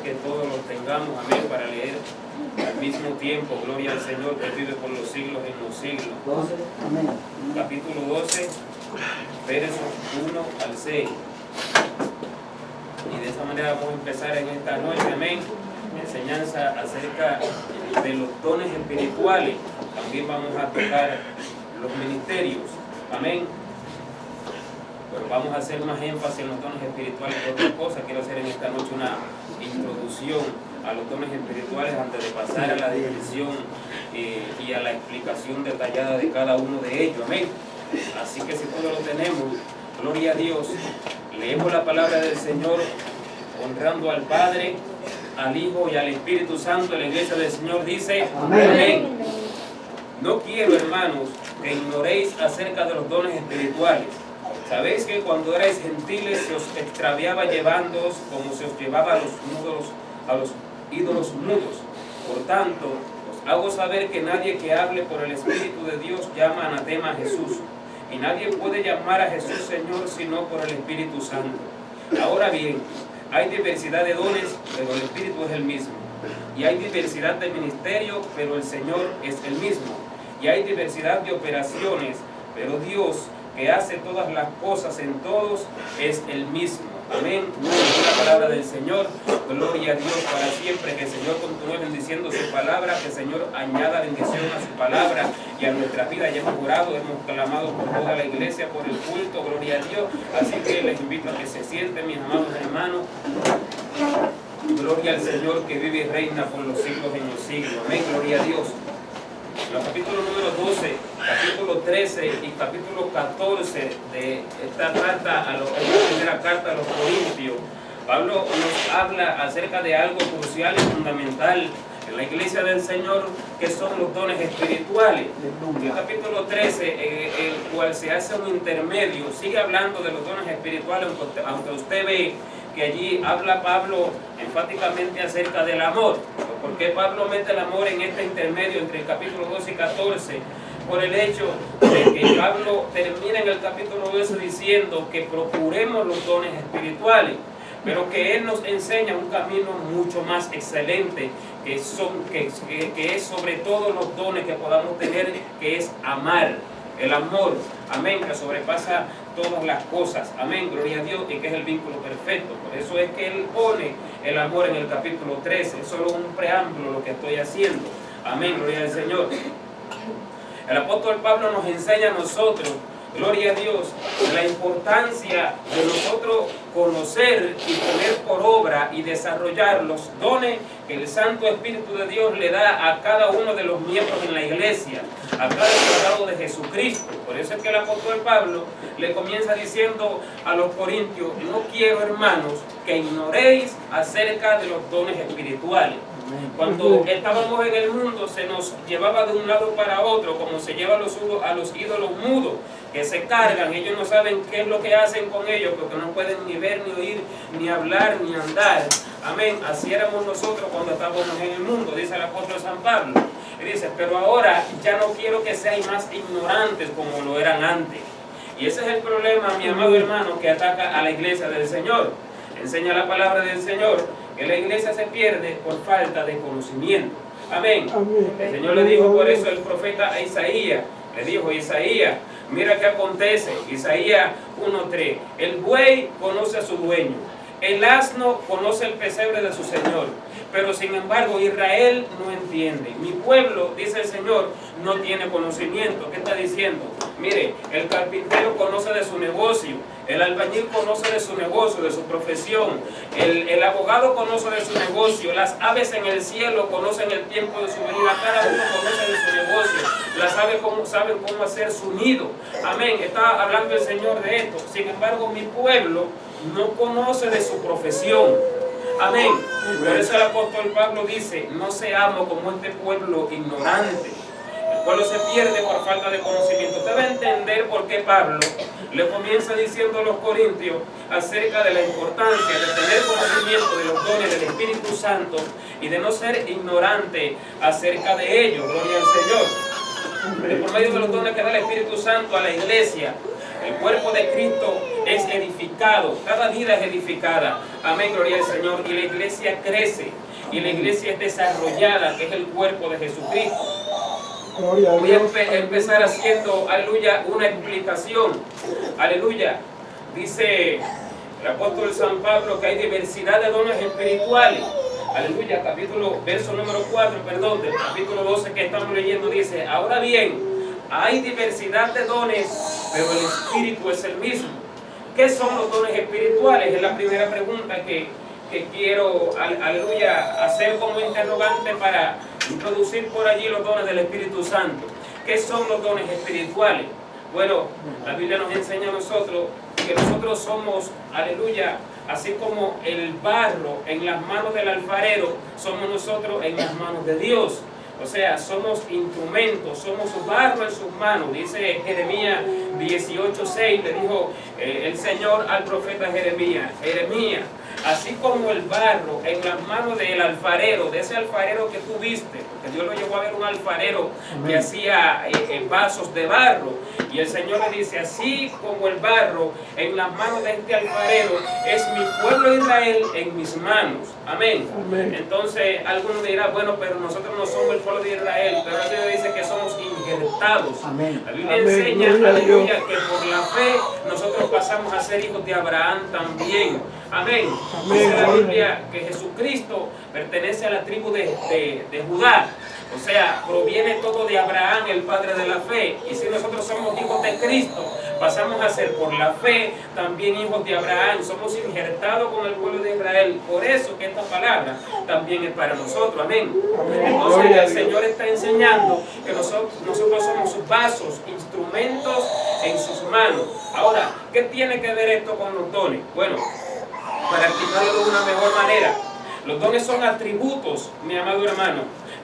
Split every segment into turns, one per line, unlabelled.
que todos los tengamos, amén, para leer al mismo tiempo. Gloria al Señor que vive por los siglos en los siglos.
12, amén.
Capítulo 12, versos 1 al 6. Y de esa manera vamos a empezar en esta noche, amén, enseñanza acerca de los dones espirituales. También vamos a tocar los ministerios, amén. Pero vamos a hacer más énfasis en los dones espirituales que otra cosa. Quiero hacer en esta noche una introducción a los dones espirituales antes de pasar a la descripción y a la explicación detallada de cada uno de ellos, amén. Así que si todos lo tenemos, gloria a Dios, leemos la palabra del Señor honrando al Padre, al Hijo y al Espíritu Santo. La iglesia del Señor dice amén. Amén. No quiero, hermanos, que ignoréis acerca de los dones espirituales. Sabéis que cuando erais gentiles se os extraviaba llevándoos como se os llevaba a los ídolos mudos. Por tanto, os hago saber que nadie que hable por el Espíritu de Dios llama anatema a Jesús. Y nadie puede llamar a Jesús Señor sino por el Espíritu Santo. Ahora bien, hay diversidad de dones, pero el Espíritu es el mismo. Y hay diversidad de ministerio, pero el Señor es el mismo. Y hay diversidad de operaciones, pero Dios, que hace todas las cosas en todos, es el mismo. Amén. La palabra del Señor. Gloria a Dios para siempre. Que el Señor continúe bendiciendo su palabra. Que el Señor añada bendición a su palabra y a nuestra vida. Ya hemos orado, hemos clamado por toda la iglesia, por el culto. Gloria a Dios. Así que les invito a que se sienten, mis amados hermanos. Gloria al Señor que vive y reina por los siglos en los siglos. Amén. Gloria a Dios. Los capítulos número 12, capítulo 13 y capítulo 14 de esta primera carta a los Corintios, Pablo nos habla acerca de algo crucial y fundamental en la iglesia del Señor, que son los dones espirituales. En el capítulo 13, el cual se hace un intermedio, sigue hablando de los dones espirituales, aunque usted ve que allí habla Pablo enfáticamente acerca del amor. ¿Por qué Pablo mete el amor en este intermedio entre el capítulo 12 y 14? Por el hecho de que Pablo termina en el capítulo 12 diciendo que procuremos los dones espirituales, pero que él nos enseña un camino mucho más excelente, que es sobre todo los dones que podamos tener, que es amar. El amor, amén, que sobrepasa todas las cosas, amén, gloria a Dios, y que es el vínculo perfecto. Por eso es que él pone el amor en el capítulo 13, es solo un preámbulo lo que estoy haciendo, amén, gloria al Señor. El apóstol Pablo nos enseña a nosotros, gloria a Dios, la importancia de nosotros conocer y poner por obra y desarrollar los dones que el Santo Espíritu de Dios le da a cada uno de los miembros en la iglesia, a cada soldado de Jesucristo. Por eso es que el apóstol Pablo le comienza diciendo a los corintios: no quiero, hermanos, que ignoréis acerca de los dones espirituales. Cuando estábamos en el mundo se nos llevaba de un lado para otro, como se lleva a los ídolos mudos, que se cargan. Ellos no saben qué es lo que hacen con ellos, porque no pueden ni ver, ni oír, ni hablar, ni andar. Amén. Así éramos nosotros cuando estábamos en el mundo, dice el apóstol San Pablo. Y dice: pero ahora ya no quiero que seáis más ignorantes como lo eran antes. Y ese es el problema, mi amado hermano, que ataca a la iglesia del Señor. Enseña la palabra del Señor que la iglesia se pierde por falta de conocimiento. Amén. El Señor le dijo por eso al profeta a Isaías, le dijo: Isaías, mira qué acontece. Isaías 1:3. El buey conoce a su dueño, el asno conoce el pesebre de su señor, pero sin embargo Israel no entiende. Mi pueblo, dice el Señor, no tiene conocimiento. ¿Qué está diciendo? Mire, el carpintero conoce de su negocio, el albañil conoce de su negocio, de su profesión, el abogado conoce de su negocio, las aves en el cielo conocen el tiempo de su venida, cada uno conoce de su negocio, las aves saben cómo hacer su nido. Amén, está hablando el Señor de esto. Sin embargo, mi pueblo no conoce de su profesión. Amén. Por eso el apóstol Pablo dice: no seamos como este pueblo ignorante. El pueblo se pierde por falta de conocimiento. Usted va a entender por qué Pablo le comienza diciendo a los corintios acerca de la importancia de tener conocimiento de los dones del Espíritu Santo y de no ser ignorante acerca de ellos. Gloria al Señor. Por medio de los dones que da el Espíritu Santo a la iglesia, El cuerpo de Cristo es edificado, cada vida es edificada. Amén, gloria al Señor. Y la iglesia crece, y la iglesia es desarrollada, que es el cuerpo de Jesucristo. Voy a empezar haciendo, aleluya, una explicación. Aleluya. Dice el apóstol San Pablo que hay diversidad de dones espirituales. Aleluya, verso número 4, perdón, del capítulo 12 que estamos leyendo, dice: ahora bien, hay diversidad de dones, pero el Espíritu es el mismo. ¿Qué son los dones espirituales? Es la primera pregunta que quiero, aleluya, hacer como interrogante para introducir por allí los dones del Espíritu Santo. ¿Qué son los dones espirituales? Bueno, la Biblia nos enseña a nosotros que nosotros somos, aleluya, así como el barro en las manos del alfarero, somos nosotros en las manos de Dios. O sea, somos instrumentos, somos barro en sus manos. Dice Jeremías 18:6, le dijo el Señor al profeta Jeremías: Jeremías, así como el barro en las manos del alfarero, de ese alfarero que tú viste, porque Dios lo llevó a ver un alfarero que hacía vasos de barro, y el Señor le dice: así como el barro en las manos de este alfarero, es mi pueblo Israel en mis manos. Amén. Amén. Entonces algunos dirán: bueno, pero nosotros no somos el pueblo de Israel, pero la Biblia dice que somos injertados. Amén. La Biblia enseña, aleluya, que por la fe nosotros pasamos a ser hijos de Abraham también. Amén. Dice la Biblia que Jesucristo pertenece a la tribu de Judá. O sea, proviene todo de Abraham, el padre de la fe. Y si nosotros somos hijos de Cristo, pasamos a ser por la fe también hijos de Abraham. Somos injertados con el pueblo de Israel. Por eso que esta palabra también es para nosotros. Amén. Entonces el Señor está enseñando que nosotros somos sus vasos, instrumentos en sus manos. Ahora, ¿qué tiene que ver esto con los dones? Bueno, para explicarlo de una mejor manera, los dones son atributos, mi amado hermano,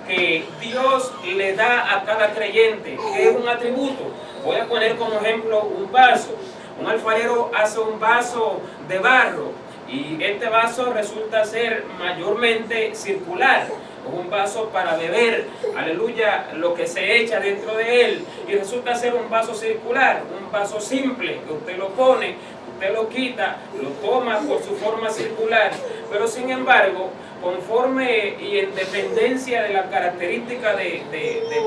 que Dios le da a cada creyente. ¿Qué es un atributo? Voy a poner como ejemplo un vaso. Un alfarero hace un vaso de barro y este vaso resulta ser mayormente circular. Es un vaso para beber, aleluya, lo que se echa dentro de él, y resulta ser un vaso circular, un vaso simple que usted lo pone, usted lo quita, lo toma por su forma circular, pero sin embargo, conforme y en dependencia de la característica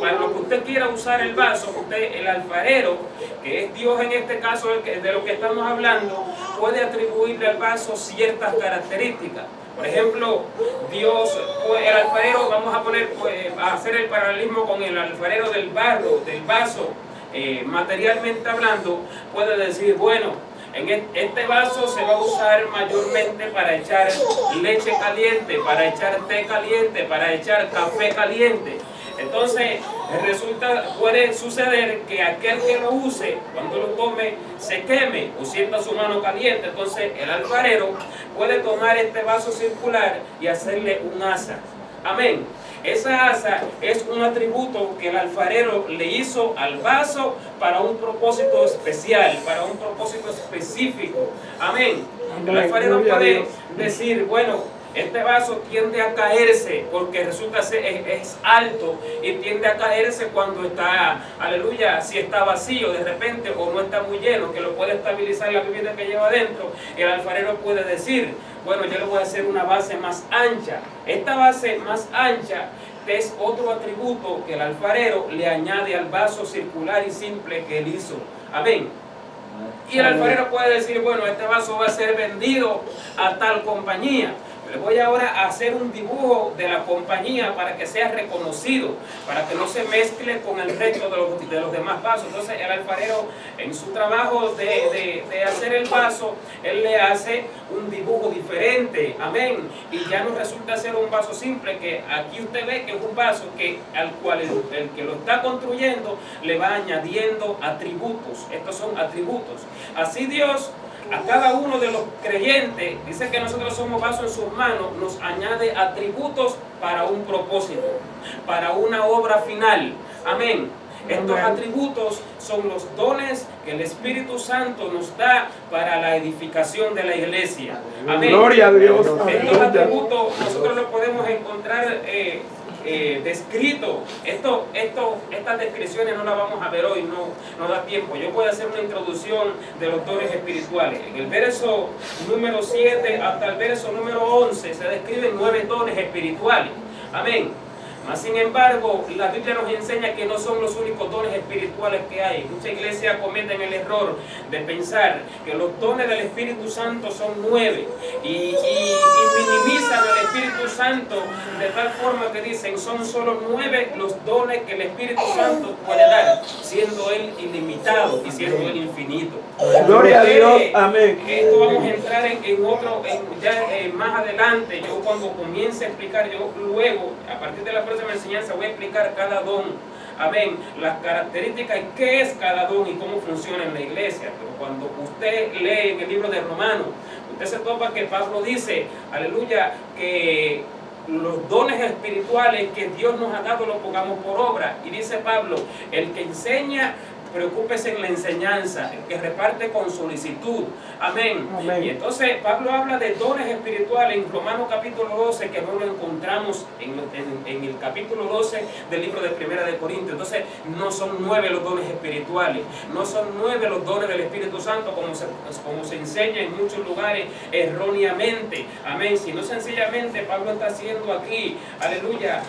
para lo que usted quiera usar el vaso, usted, el alfarero, que es Dios en este caso de lo que estamos hablando, puede atribuirle al vaso ciertas características. Por ejemplo, Dios, el alfarero, vamos a hacer el paralelismo con el alfarero del barro, del vaso, materialmente hablando, puede decir: bueno, en este vaso se va a usar mayormente para echar leche caliente, para echar té caliente, para echar café caliente. Entonces, puede suceder que aquel que lo use, cuando lo tome, se queme o sienta su mano caliente. Entonces, el alfarero puede tomar este vaso circular y hacerle un asa. Amén. Esa asa es un atributo que el alfarero le hizo al vaso para un propósito especial, para un propósito específico. Amén. El alfarero puede decir: bueno, este vaso tiende a caerse porque resulta ser es alto y tiende a caerse cuando está, aleluya, si está vacío de repente o no está muy lleno, que lo puede estabilizar la bebida que lleva adentro. El alfarero puede decir: bueno, yo le voy a hacer una base más ancha. Esta base más ancha es otro atributo que el alfarero le añade al vaso circular y simple que él hizo. Amén. Y el alfarero puede decir: bueno, este vaso va a ser vendido a tal compañía. Le voy ahora a hacer un dibujo de la compañía para que sea reconocido, para que no se mezcle con el resto de los demás vasos. Entonces el alfarero, en su trabajo de hacer el vaso, él le hace un dibujo diferente. Amén. Y ya no resulta ser un vaso simple, que aquí usted ve que es un vaso al cual el que lo está construyendo le va añadiendo atributos. Estos son atributos. Así Dios, a cada uno de los creyentes, dice que nosotros somos vasos en sus manos, nos añade atributos para un propósito, para una obra final. Amén. Estos atributos son los dones que el Espíritu Santo nos da para la edificación de la iglesia. Amén.
Gloria a Dios.
Estos atributos nosotros los podemos encontrar descrito. Estas descripciones no las vamos a ver hoy, no da tiempo. Yo voy a hacer una introducción de los dones espirituales. En el verso número 7 hasta el verso número 11 se describen 9 dones espirituales. Amén. Mas sin embargo, la Biblia nos enseña que no son los únicos dones espirituales que hay. Muchas iglesias cometen el error de pensar que los dones del Espíritu Santo son 9 y minimizan al Espíritu Santo de tal forma que dicen son solo 9 los dones que el Espíritu Santo puede dar, siendo Él ilimitado y siendo Él infinito.
Gloria a Dios, amén.
Esto vamos a entrar en otro, más adelante. Yo cuando comience a explicar, yo luego, a partir de la próxima enseñanza, voy a explicar cada don. Amén. Las características y qué es cada don y cómo funciona en la iglesia. Pero cuando usted lee en el libro de Romanos, usted se topa que Pablo dice, aleluya, que los dones espirituales que Dios nos ha dado los pongamos por obra. Y dice Pablo, el que enseña, preocúpese en la enseñanza, el que reparte con solicitud. Amén. Amén. Y entonces Pablo habla de dones espirituales en Romanos capítulo 12, que no lo encontramos en el capítulo 12 del libro de Primera de Corintios. Entonces no son 9 los dones espirituales, no son 9 los dones del Espíritu Santo como se enseña en muchos lugares erróneamente. Amén. Sino sencillamente Pablo está haciendo aquí, aleluya,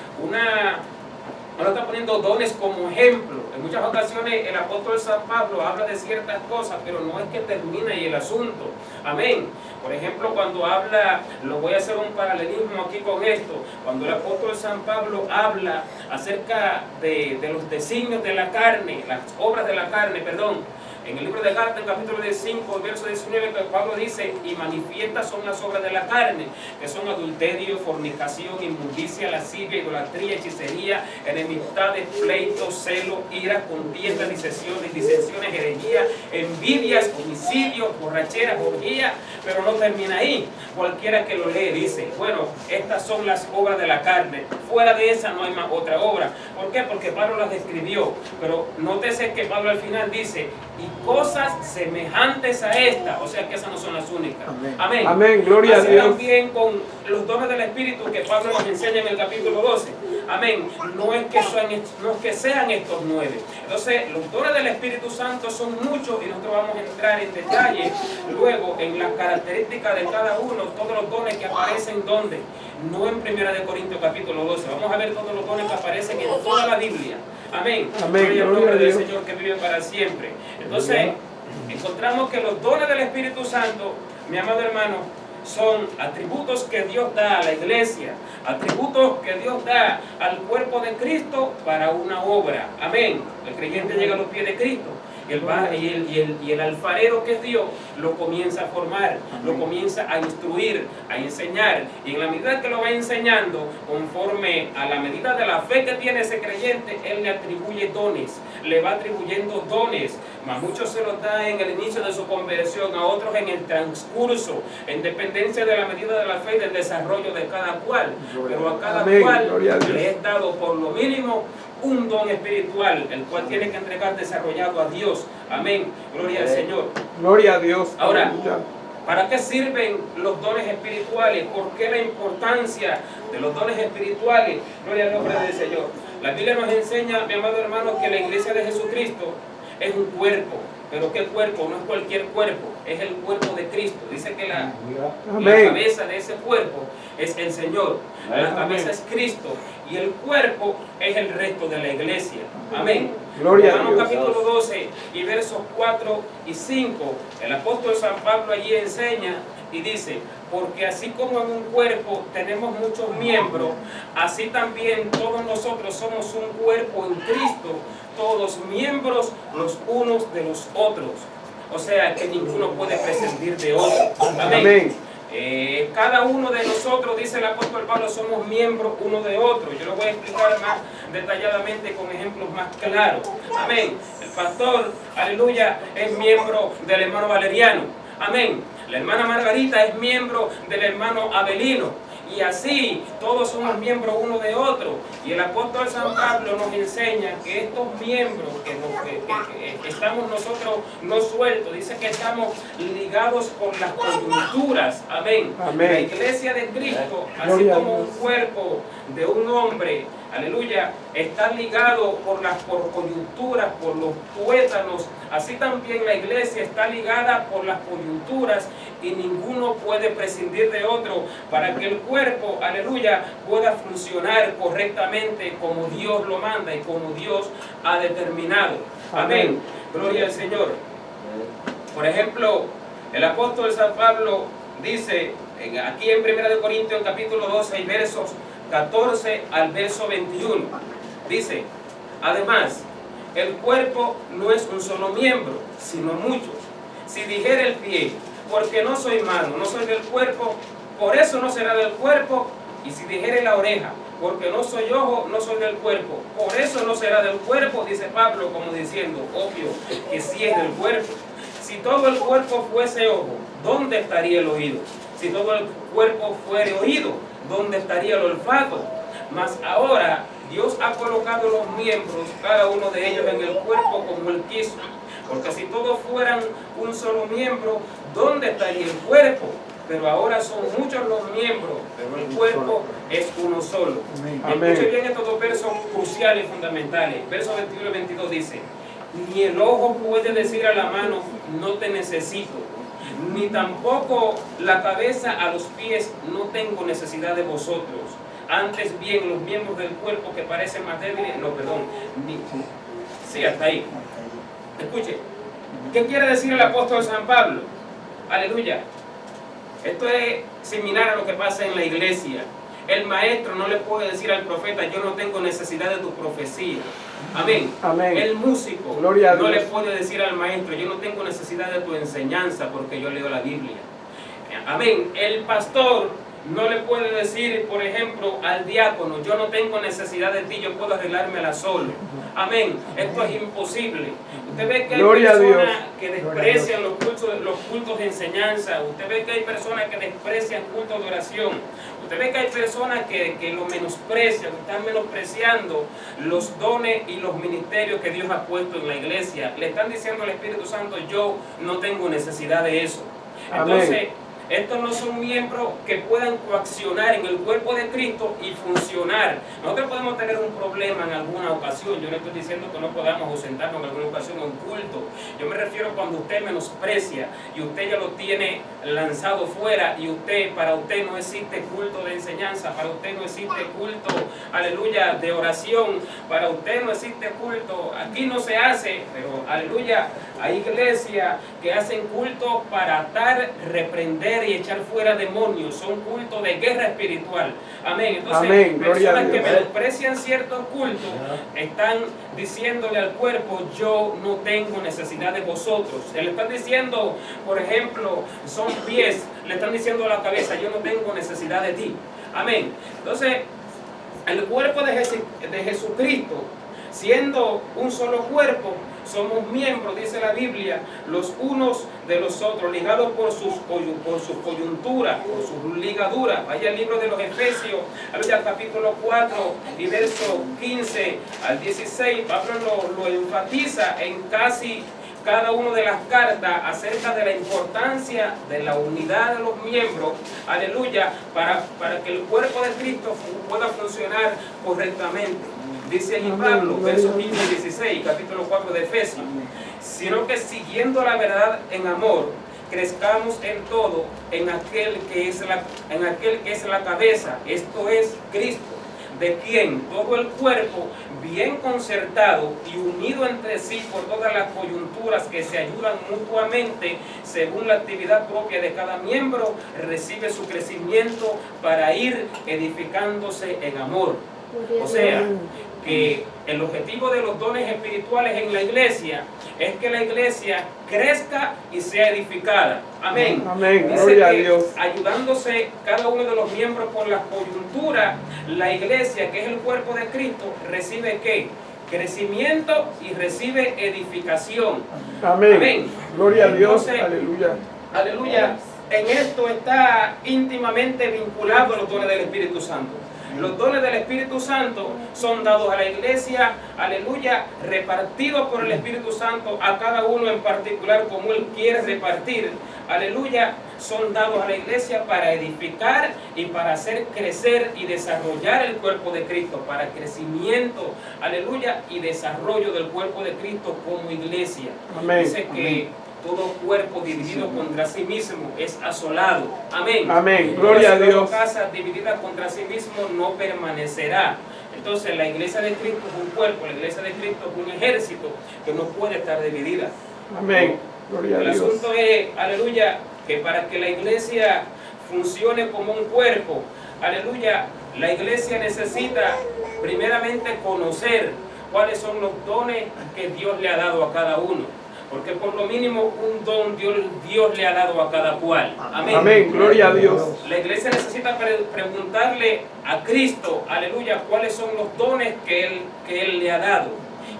ahora está poniendo dones como ejemplo. En muchas ocasiones el apóstol San Pablo habla de ciertas cosas, pero no es que termina ahí el asunto. Amén. Por ejemplo, cuando habla, lo voy a hacer un paralelismo aquí con esto, cuando el apóstol San Pablo habla acerca de los designios de la carne, las obras de la carne, perdón. En el libro de Gálatas, en capítulo 5, verso 19, Pablo dice, y manifiestas son las obras de la carne, que son adulterio, fornicación, inmundicia, lascivia, idolatría, hechicería, enemistades, pleitos, celo, ira, contiendas, disensiones, herejía, envidias, homicidios, borracheras, orgía. Pero no termina ahí. Cualquiera que lo lee dice, bueno, estas son las obras de la carne. Fuera de esa no hay más otra obra. ¿Por qué? Porque Pablo las describió. Pero nótese que Pablo al final dice, y cosas semejantes a esta. O sea que esas no son las únicas. Amén. Amén.
Amén. Gloria
así
a Dios.
También con los dones del Espíritu que Pablo nos enseña en el capítulo 12. Amén. No es que sean estos 9. Entonces, los dones del Espíritu Santo son muchos y nosotros vamos a entrar en detalle luego en las características de cada uno, todos los dones que aparecen ¿dónde? No en Primera de Corintios capítulo 12. Vamos a ver todos los dones que aparecen en toda la Biblia. Amén. Amén. Gloria al nombre del Señor que vive para siempre. Entonces, encontramos que los dones del Espíritu Santo, mi amado hermano, son atributos que Dios da a la iglesia, atributos que Dios da al cuerpo de Cristo para una obra. Amén. El creyente llega a los pies de Cristo. Y el alfarero que es Dios lo comienza a formar, lo comienza a instruir, a enseñar, y en la medida que lo va enseñando, conforme a la medida de la fe que tiene ese creyente, Él le atribuye dones, le va atribuyendo dones, mas muchos se los da en el inicio de su conversión, a otros en el transcurso, en dependencia de la medida de la fe y del desarrollo de cada cual, pero a cada cual le es dado por lo mínimo un don espiritual, el cual tiene que entregar desarrollado a Dios. Amén. Gloria al Señor.
Gloria a Dios.
Ahora, ¿para qué sirven los dones espirituales? ¿Por qué la importancia de los dones espirituales? Gloria al nombre del Señor. La Biblia nos enseña, mi amado hermano, que la iglesia de Jesucristo es un cuerpo. Pero ¿qué cuerpo? No es cualquier cuerpo, es el cuerpo de Cristo. Dice que la cabeza de ese cuerpo es el Señor. La cabeza es Cristo y el cuerpo es el resto de la iglesia. Amén.
Gloria a Dios.
Romanos capítulo 12 y versos 4 y 5. El apóstol San Pablo allí enseña y dice, porque así como en un cuerpo tenemos muchos miembros, así también todos nosotros somos un cuerpo en Cristo, todos miembros los unos de los otros. O sea que ninguno puede prescindir de otro. Amén. Amén. Cada uno de nosotros, dice el apóstol Pablo, somos miembros uno de otro. Yo lo voy a explicar más detalladamente con ejemplos más claros. Amén. El pastor, aleluya, es miembro del hermano Valeriano. Amén. La hermana Margarita es miembro del hermano Abelino. y así todos somos miembros uno de otro. Y el apóstol San Pablo nos enseña que estos miembros que estamos nosotros no sueltos, dice que estamos ligados por las coyunturas. Amén.
Amén.
La iglesia de Cristo, así
Gloria
como un cuerpo de un hombre, aleluya, está ligado por coyunturas, por los tuétanos. Así también la iglesia está ligada por las coyunturas y ninguno puede prescindir de otro para que el cuerpo, aleluya, pueda funcionar correctamente como Dios lo manda y como Dios ha determinado. Amén. Gloria al Señor. Por ejemplo, el apóstol San Pablo dice aquí en 1 Corintios capítulo 12 y versos 14 al verso 21, dice: además, el cuerpo no es un solo miembro, sino muchos. Si dijera el pie, porque no soy mano, no soy del cuerpo, por eso no será del cuerpo. Y si dijere la oreja, porque no soy ojo, no soy del cuerpo, por eso no será del cuerpo, dice Pablo, como diciendo, obvio, que sí es del cuerpo. Si todo el cuerpo fuese ojo, ¿dónde estaría el oído? Si todo el cuerpo fuere oído, ¿dónde estaría el olfato? Mas ahora Dios ha colocado los miembros, cada uno de ellos en el cuerpo como Él quiso. Porque si todos fueran un solo miembro, ¿dónde estaría el cuerpo? Pero ahora son muchos los miembros, pero el cuerpo es uno solo. Escuchen bien estos dos versos cruciales y fundamentales. Versos 21 y 22 dice: ni el ojo puede decir a la mano, no te necesito, ni tampoco la cabeza a los pies, no tengo necesidad de vosotros. Antes bien, los miembros del cuerpo que parecen más débiles, sí, hasta ahí. Escuche, ¿qué quiere decir el apóstol San Pablo? Aleluya. Esto es similar a lo que pasa en la iglesia. El maestro no le puede decir al profeta, yo no tengo necesidad de tu profecía. Amén.
Amén.
El músico no le puede decir al maestro, yo no tengo necesidad de tu enseñanza porque yo leo la Biblia. Amén. El pastor no le puede decir, por ejemplo, al diácono, yo no tengo necesidad de ti, yo puedo arreglármela solo. Amén. Esto es imposible. Usted ve que hay personas que desprecian los cultos de enseñanza. Usted ve que hay personas que desprecian cultos de oración. Usted ve que hay personas que lo menosprecian, están menospreciando los dones y los ministerios que Dios ha puesto en la iglesia. Le están diciendo al Espíritu Santo, yo no tengo necesidad de eso. Entonces, estos no son miembros que puedan coaccionar en el cuerpo de Cristo y funcionar. Nosotros podemos tener un problema en alguna ocasión. Yo no estoy diciendo que no podamos ausentarnos en alguna ocasión a un culto. Yo me refiero cuando usted menosprecia y usted ya lo tiene lanzado fuera y para usted no existe culto de enseñanza, para usted no existe culto, aleluya, de oración, para usted no existe culto. Aquí no se hace, pero aleluya, hay iglesias que hacen culto para atar, reprender y echar fuera demonios. Son cultos de guerra espiritual. Amén. Entonces, personas que menosprecian ciertos cultos están diciéndole al cuerpo, yo no tengo necesidad de vosotros. Le están diciendo, por ejemplo, son pies, le están diciendo a la cabeza, yo no tengo necesidad de ti. Amén. Entonces, el cuerpo de Jesucristo, siendo un solo cuerpo, somos miembros, dice la Biblia, los unos de los otros, ligados por sus coyunturas, por sus ligaduras. Vaya al libro de los Efesios, al capítulo 4 y verso 15 al 16. Pablo lo enfatiza en casi cada una de las cartas acerca de la importancia de la unidad de los miembros, aleluya, para que el cuerpo de Cristo pueda funcionar correctamente. Dice allí Pablo, versos 15 y 16, capítulo 4 de Efesios, sino que siguiendo la verdad en amor, crezcamos en todo en aquel que es la cabeza, esto es Cristo, de quien todo el cuerpo, bien concertado y unido entre sí por todas las coyunturas que se ayudan mutuamente según la actividad propia de cada miembro, recibe su crecimiento para ir edificándose en amor. O sea, que el objetivo de los dones espirituales en la iglesia es que la iglesia crezca y sea edificada. Amén.
Amén.
Dice
Gloria
que
a Dios.
ayudándose cada uno de los miembros por las coyunturas, la iglesia, que es el cuerpo de Cristo, recibe ¿qué? Crecimiento y recibe edificación.
Amén.
Amén.
Gloria a Dios.
Entonces,
aleluya.
Aleluya. en esto está íntimamente vinculado a los dones del Espíritu Santo. Los dones del Espíritu Santo son dados a la iglesia, aleluya, repartidos por el Espíritu Santo a cada uno en particular como Él quiere repartir, aleluya, son dados a la iglesia para edificar y para hacer crecer y desarrollar el cuerpo de Cristo, para crecimiento, aleluya, y desarrollo del cuerpo de Cristo como iglesia.
Amén.
Dice que todo cuerpo dividido contra sí mismo es asolado. Amén.
Amén. Gloria a Dios.
Toda casa dividida contra sí mismo no permanecerá. Entonces la iglesia de Cristo es un cuerpo, la iglesia de Cristo es un ejército que no puede estar dividida.
Amén. Gloria a
El
Dios.
asunto es, aleluya, que para que la iglesia funcione como un cuerpo, aleluya, la iglesia necesita primeramente conocer cuáles son los dones que Dios le ha dado a cada uno. Porque por lo mínimo un don Dios le ha dado a cada cual. Amén.
Amén. Gloria a Dios.
La iglesia necesita preguntarle a Cristo, aleluya, cuáles son los dones que Él le ha dado.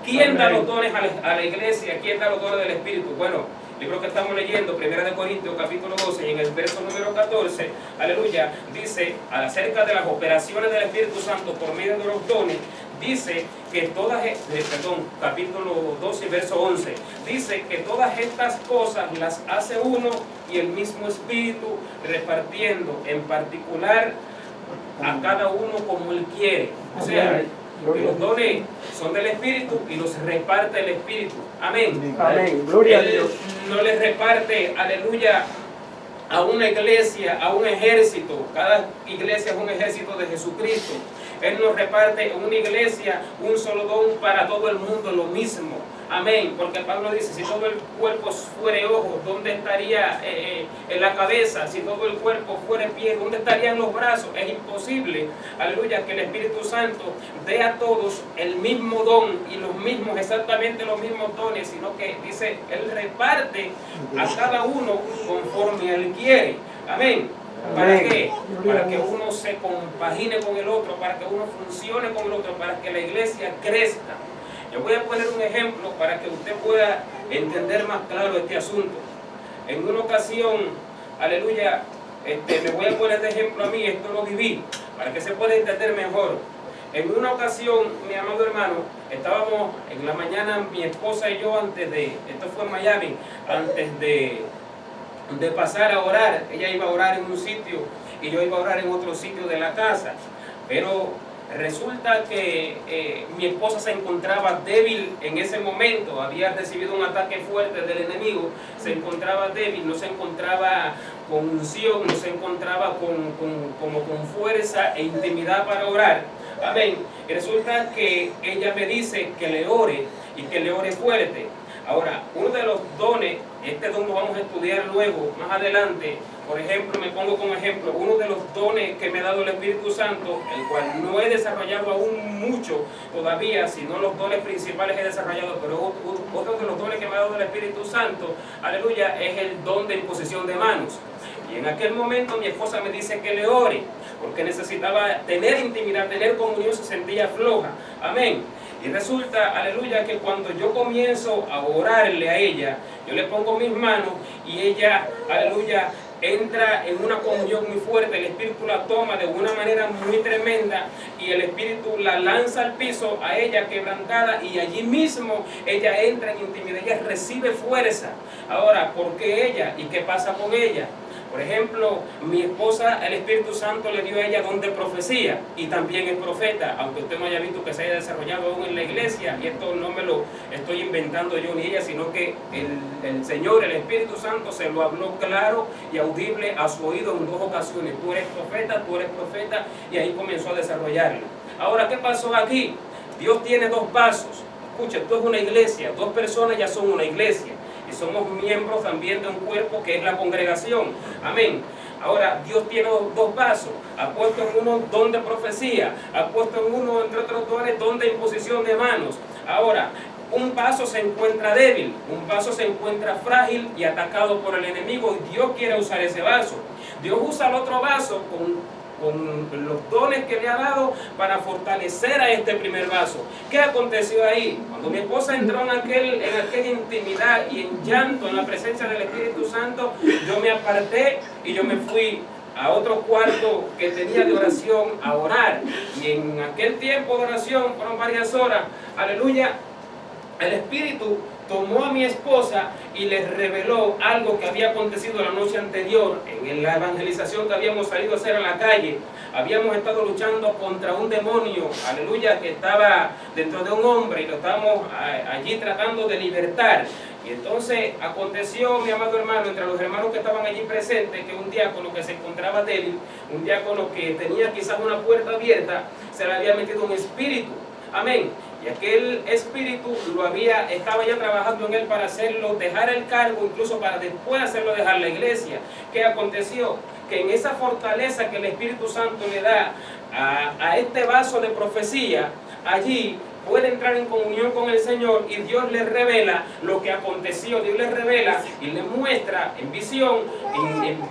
¿Quién da los dones a la iglesia? ¿Quién da los dones del Espíritu? Bueno, el libro que estamos leyendo, 1 Corintios capítulo 12, y en el verso número 14, aleluya, dice acerca de las operaciones del Espíritu Santo por medio de los dones, dice que capítulo 12, verso 11, dice que todas estas cosas las hace uno y el mismo Espíritu, repartiendo en particular a cada uno como Él quiere. O sea, que los dones son del Espíritu y los reparte el Espíritu. Amén.
Amén. Gloria a Dios.
No les reparte, aleluya, a una iglesia, a un ejército. Cada iglesia es un ejército de Jesucristo. Él nos reparte en una iglesia un solo don para todo el mundo, lo mismo. Amén. Porque Pablo dice, si todo el cuerpo fuere ojo, ¿dónde estaría en la cabeza? Si todo el cuerpo fuere pie, ¿dónde estarían los brazos? Es imposible, aleluya, que el Espíritu Santo dé a todos el mismo don y los mismos, exactamente los mismos dones, sino que dice, Él reparte a cada uno conforme Él quiere. Amén. ¿Para qué? Para que uno se compagine con el otro, para que uno funcione con el otro, para que la iglesia crezca. Yo voy a poner un ejemplo para que usted pueda entender más claro este asunto. En una ocasión, aleluya, me voy a poner de ejemplo a mí, esto lo viví, para que se pueda entender mejor. En una ocasión, mi amado hermano, estábamos en la mañana, mi esposa y yo, esto fue en Miami, antes de pasar a orar. Ella iba a orar en un sitio y yo iba a orar en otro sitio de la casa, pero resulta que mi esposa se encontraba débil en ese momento, había recibido un ataque fuerte del enemigo, se encontraba débil, no se encontraba con unción, no se encontraba con fuerza e intimidad para orar. Amén. Y resulta que ella me dice que le ore y que le ore fuerte. Ahora, uno de los dones, este don lo vamos a estudiar luego, más adelante. Por ejemplo, me pongo como ejemplo, uno de los dones que me ha dado el Espíritu Santo, el cual no he desarrollado aún mucho todavía, sino los dones principales he desarrollado, pero otro de los dones que me ha dado el Espíritu Santo, aleluya, es el don de imposición de manos. Y en aquel momento mi esposa me dice que le ore, porque necesitaba tener intimidad, tener comunión, se sentía floja. Amén. Y resulta, aleluya, que cuando yo comienzo a orarle a ella, yo le pongo mis manos y ella, aleluya, entra en una comunión muy fuerte. El Espíritu la toma de una manera muy tremenda y el Espíritu la lanza al piso a ella quebrantada y allí mismo ella entra en intimidad, ella recibe fuerza. Ahora, ¿por qué ella? ¿Y qué pasa con ella? Por ejemplo, mi esposa, el Espíritu Santo le dio a ella don de profecía y también es profeta, aunque usted no haya visto que se haya desarrollado aún en la iglesia, y esto no me lo estoy inventando yo ni ella, sino que el Señor, el Espíritu Santo, se lo habló claro y audible a su oído en 2 ocasiones. Tú eres profeta, y ahí comenzó a desarrollarlo. Ahora, ¿qué pasó aquí? Dios tiene 2 vasos. Escucha, esto es una iglesia, 2 personas ya son una iglesia. Y somos miembros también de un cuerpo que es la congregación. Amén. Ahora, Dios tiene 2 vasos. Ha puesto en uno don de profecía. Ha puesto en uno, entre otros dones, don de imposición de manos. Ahora, un vaso se encuentra débil. Un vaso se encuentra frágil y atacado por el enemigo. Y Dios quiere usar ese vaso. Dios usa el otro vaso con con los dones que le ha dado para fortalecer a este primer vaso. ¿Qué aconteció ahí? Cuando mi esposa entró en aquella intimidad y en llanto en la presencia del Espíritu Santo, yo me aparté y yo me fui a otro cuarto que tenía de oración a orar. Y en aquel tiempo de oración, fueron varias horas, aleluya, el Espíritu tomó a mi esposa y les reveló algo que había acontecido la noche anterior en la evangelización que habíamos salido a hacer a la calle. Habíamos estado luchando contra un demonio, aleluya, que estaba dentro de un hombre y lo estábamos allí tratando de libertar. Y entonces aconteció, mi amado hermano, entre los hermanos que estaban allí presentes, que un diácono que se encontraba débil, un diácono que tenía quizás una puerta abierta, se le había metido un espíritu. Amén. Y aquel espíritu estaba ya trabajando en él para hacerlo dejar el cargo, incluso para después hacerlo dejar la iglesia. ¿Qué aconteció? Que en esa fortaleza que el Espíritu Santo le da a este vaso de profecía, allí puede entrar en comunión con el Señor y Dios le revela lo que aconteció. Dios le revela y le muestra en visión,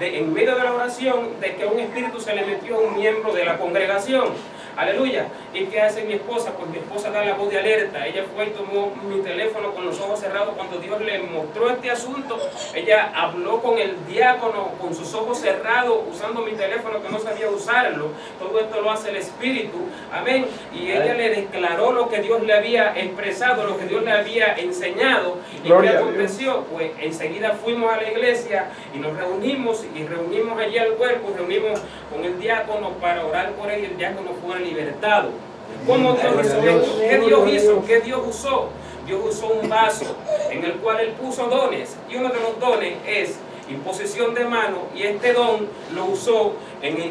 en medio de la oración, de que un espíritu se le metió a un miembro de la congregación. Aleluya. ¿Y qué hace mi esposa? Pues mi esposa da la voz de alerta. Ella fue y tomó mi teléfono con los ojos cerrados. Cuando Dios le mostró este asunto, ella habló con el diácono con sus ojos cerrados, usando mi teléfono que no sabía usarlo. Todo esto lo hace el Espíritu. Amén. Y ella le declaró lo que Dios le había expresado, lo que Dios le había enseñado. ¿Y qué aconteció? Pues enseguida fuimos a la iglesia y nos reunimos allí al cuerpo, reunimos con el diácono para orar por él y el diácono fue libertado. ¿Cómo Dios hizo esto? ¿Qué Dios hizo? ¿Qué Dios usó? Dios usó un vaso en el cual Él puso dones, y uno de los dones es imposición de mano, y este don lo usó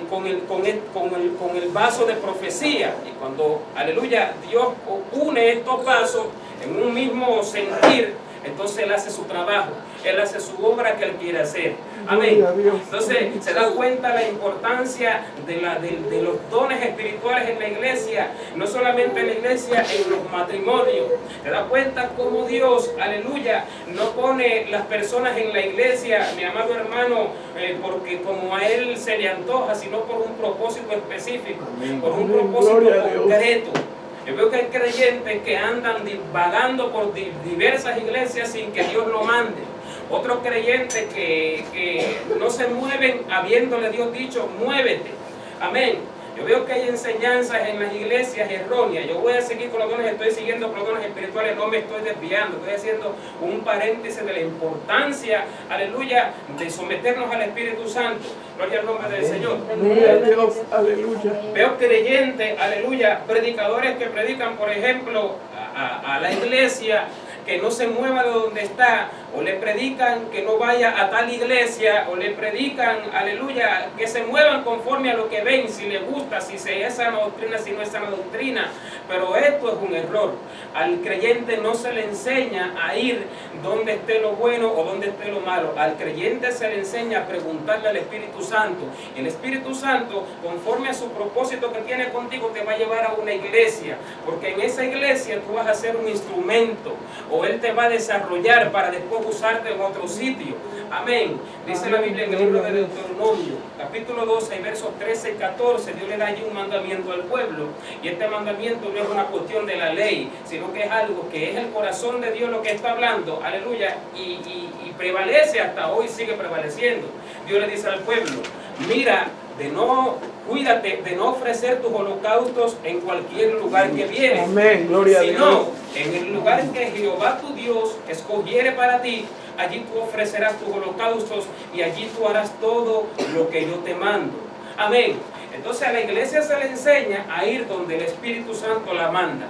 con el vaso de profecía. Y cuando, aleluya, Dios une estos vasos en un mismo sentir, entonces Él hace su trabajo, Él hace su obra que Él quiere hacer. Amén. Entonces se da cuenta la importancia de los dones espirituales en la iglesia, no solamente en la iglesia, en los matrimonios. Se da cuenta cómo Dios, aleluya, no pone las personas en la iglesia, mi amado hermano, porque como a Él se le antoja, sino por un propósito específico, por un propósito concreto. Yo veo que hay creyentes que andan vagando por diversas iglesias sin que Dios lo mande. Otros creyentes que no se mueven habiéndole Dios dicho, muévete. Amén. Yo veo que hay enseñanzas en las iglesias erróneas. Yo voy a seguir con los dones, estoy siguiendo con los dones espirituales, no me estoy desviando. Estoy haciendo un paréntesis de la importancia, aleluya, de someternos al Espíritu Santo. Gloria al nombre del Señor.
Gloria a Dios, aleluya.
Veo creyentes, aleluya, predicadores que predican, por ejemplo, a la iglesia, que no se mueva de donde está, o le predican que no vaya a tal iglesia, o le predican, aleluya, que se muevan conforme a lo que ven, si les gusta, si es sana doctrina, si no es sana doctrina. Pero esto es un error. Al creyente no se le enseña a ir donde esté lo bueno o donde esté lo malo. Al creyente se le enseña a preguntarle al Espíritu Santo. Y el Espíritu Santo, conforme a su propósito que tiene contigo, te va a llevar a una iglesia, porque en esa iglesia tú vas a ser un instrumento, o Él te va a desarrollar para después usarte en otro sitio. Amén. Dice la Biblia en el libro de Deuteronomio, capítulo 12, versos 13 y 14, Dios le da allí un mandamiento al pueblo. Y este mandamiento no es una cuestión de la ley, sino que es algo que es el corazón de Dios lo que está hablando. Aleluya. Y prevalece hasta hoy, sigue prevaleciendo. Dios le dice al pueblo, mira, cuídate de no ofrecer tus holocaustos en cualquier lugar que vienes.
Amén, gloria a Dios.
Sino en el lugar que Jehová tu Dios escogiere para ti, allí tú ofrecerás tus holocaustos y allí tú harás todo lo que yo te mando. Amén. Entonces a la iglesia se le enseña a ir donde el Espíritu Santo la manda,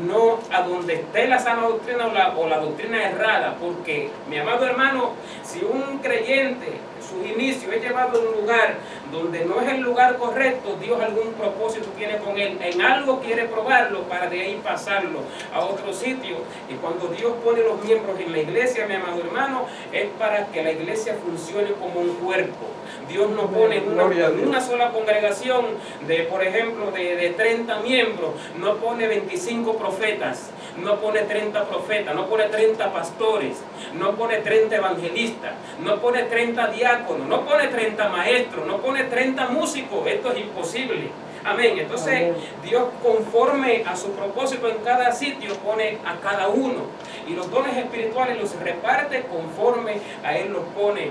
no a donde esté la sana doctrina o la doctrina errada, porque, mi amado hermano, si un creyente, su inicio es llevado a un lugar donde no es el lugar correcto, Dios algún propósito tiene con él, en algo quiere probarlo para de ahí pasarlo a otro sitio. Y cuando Dios pone los miembros en la iglesia, mi amado hermano, es para que la iglesia funcione como un cuerpo. Dios no pone en una sola congregación de, por ejemplo, de 30 miembros, no pone 25 profetas, no pone 30 profetas, no pone 30 pastores, no pone 30 evangelistas, no pone 30 diáconos, no pone 30 maestros, no pone 30 músicos. Esto es imposible. Amén. Entonces, amén, Dios, conforme a su propósito en cada sitio, pone a cada uno. Y los dones espirituales los reparte conforme a Él los pone.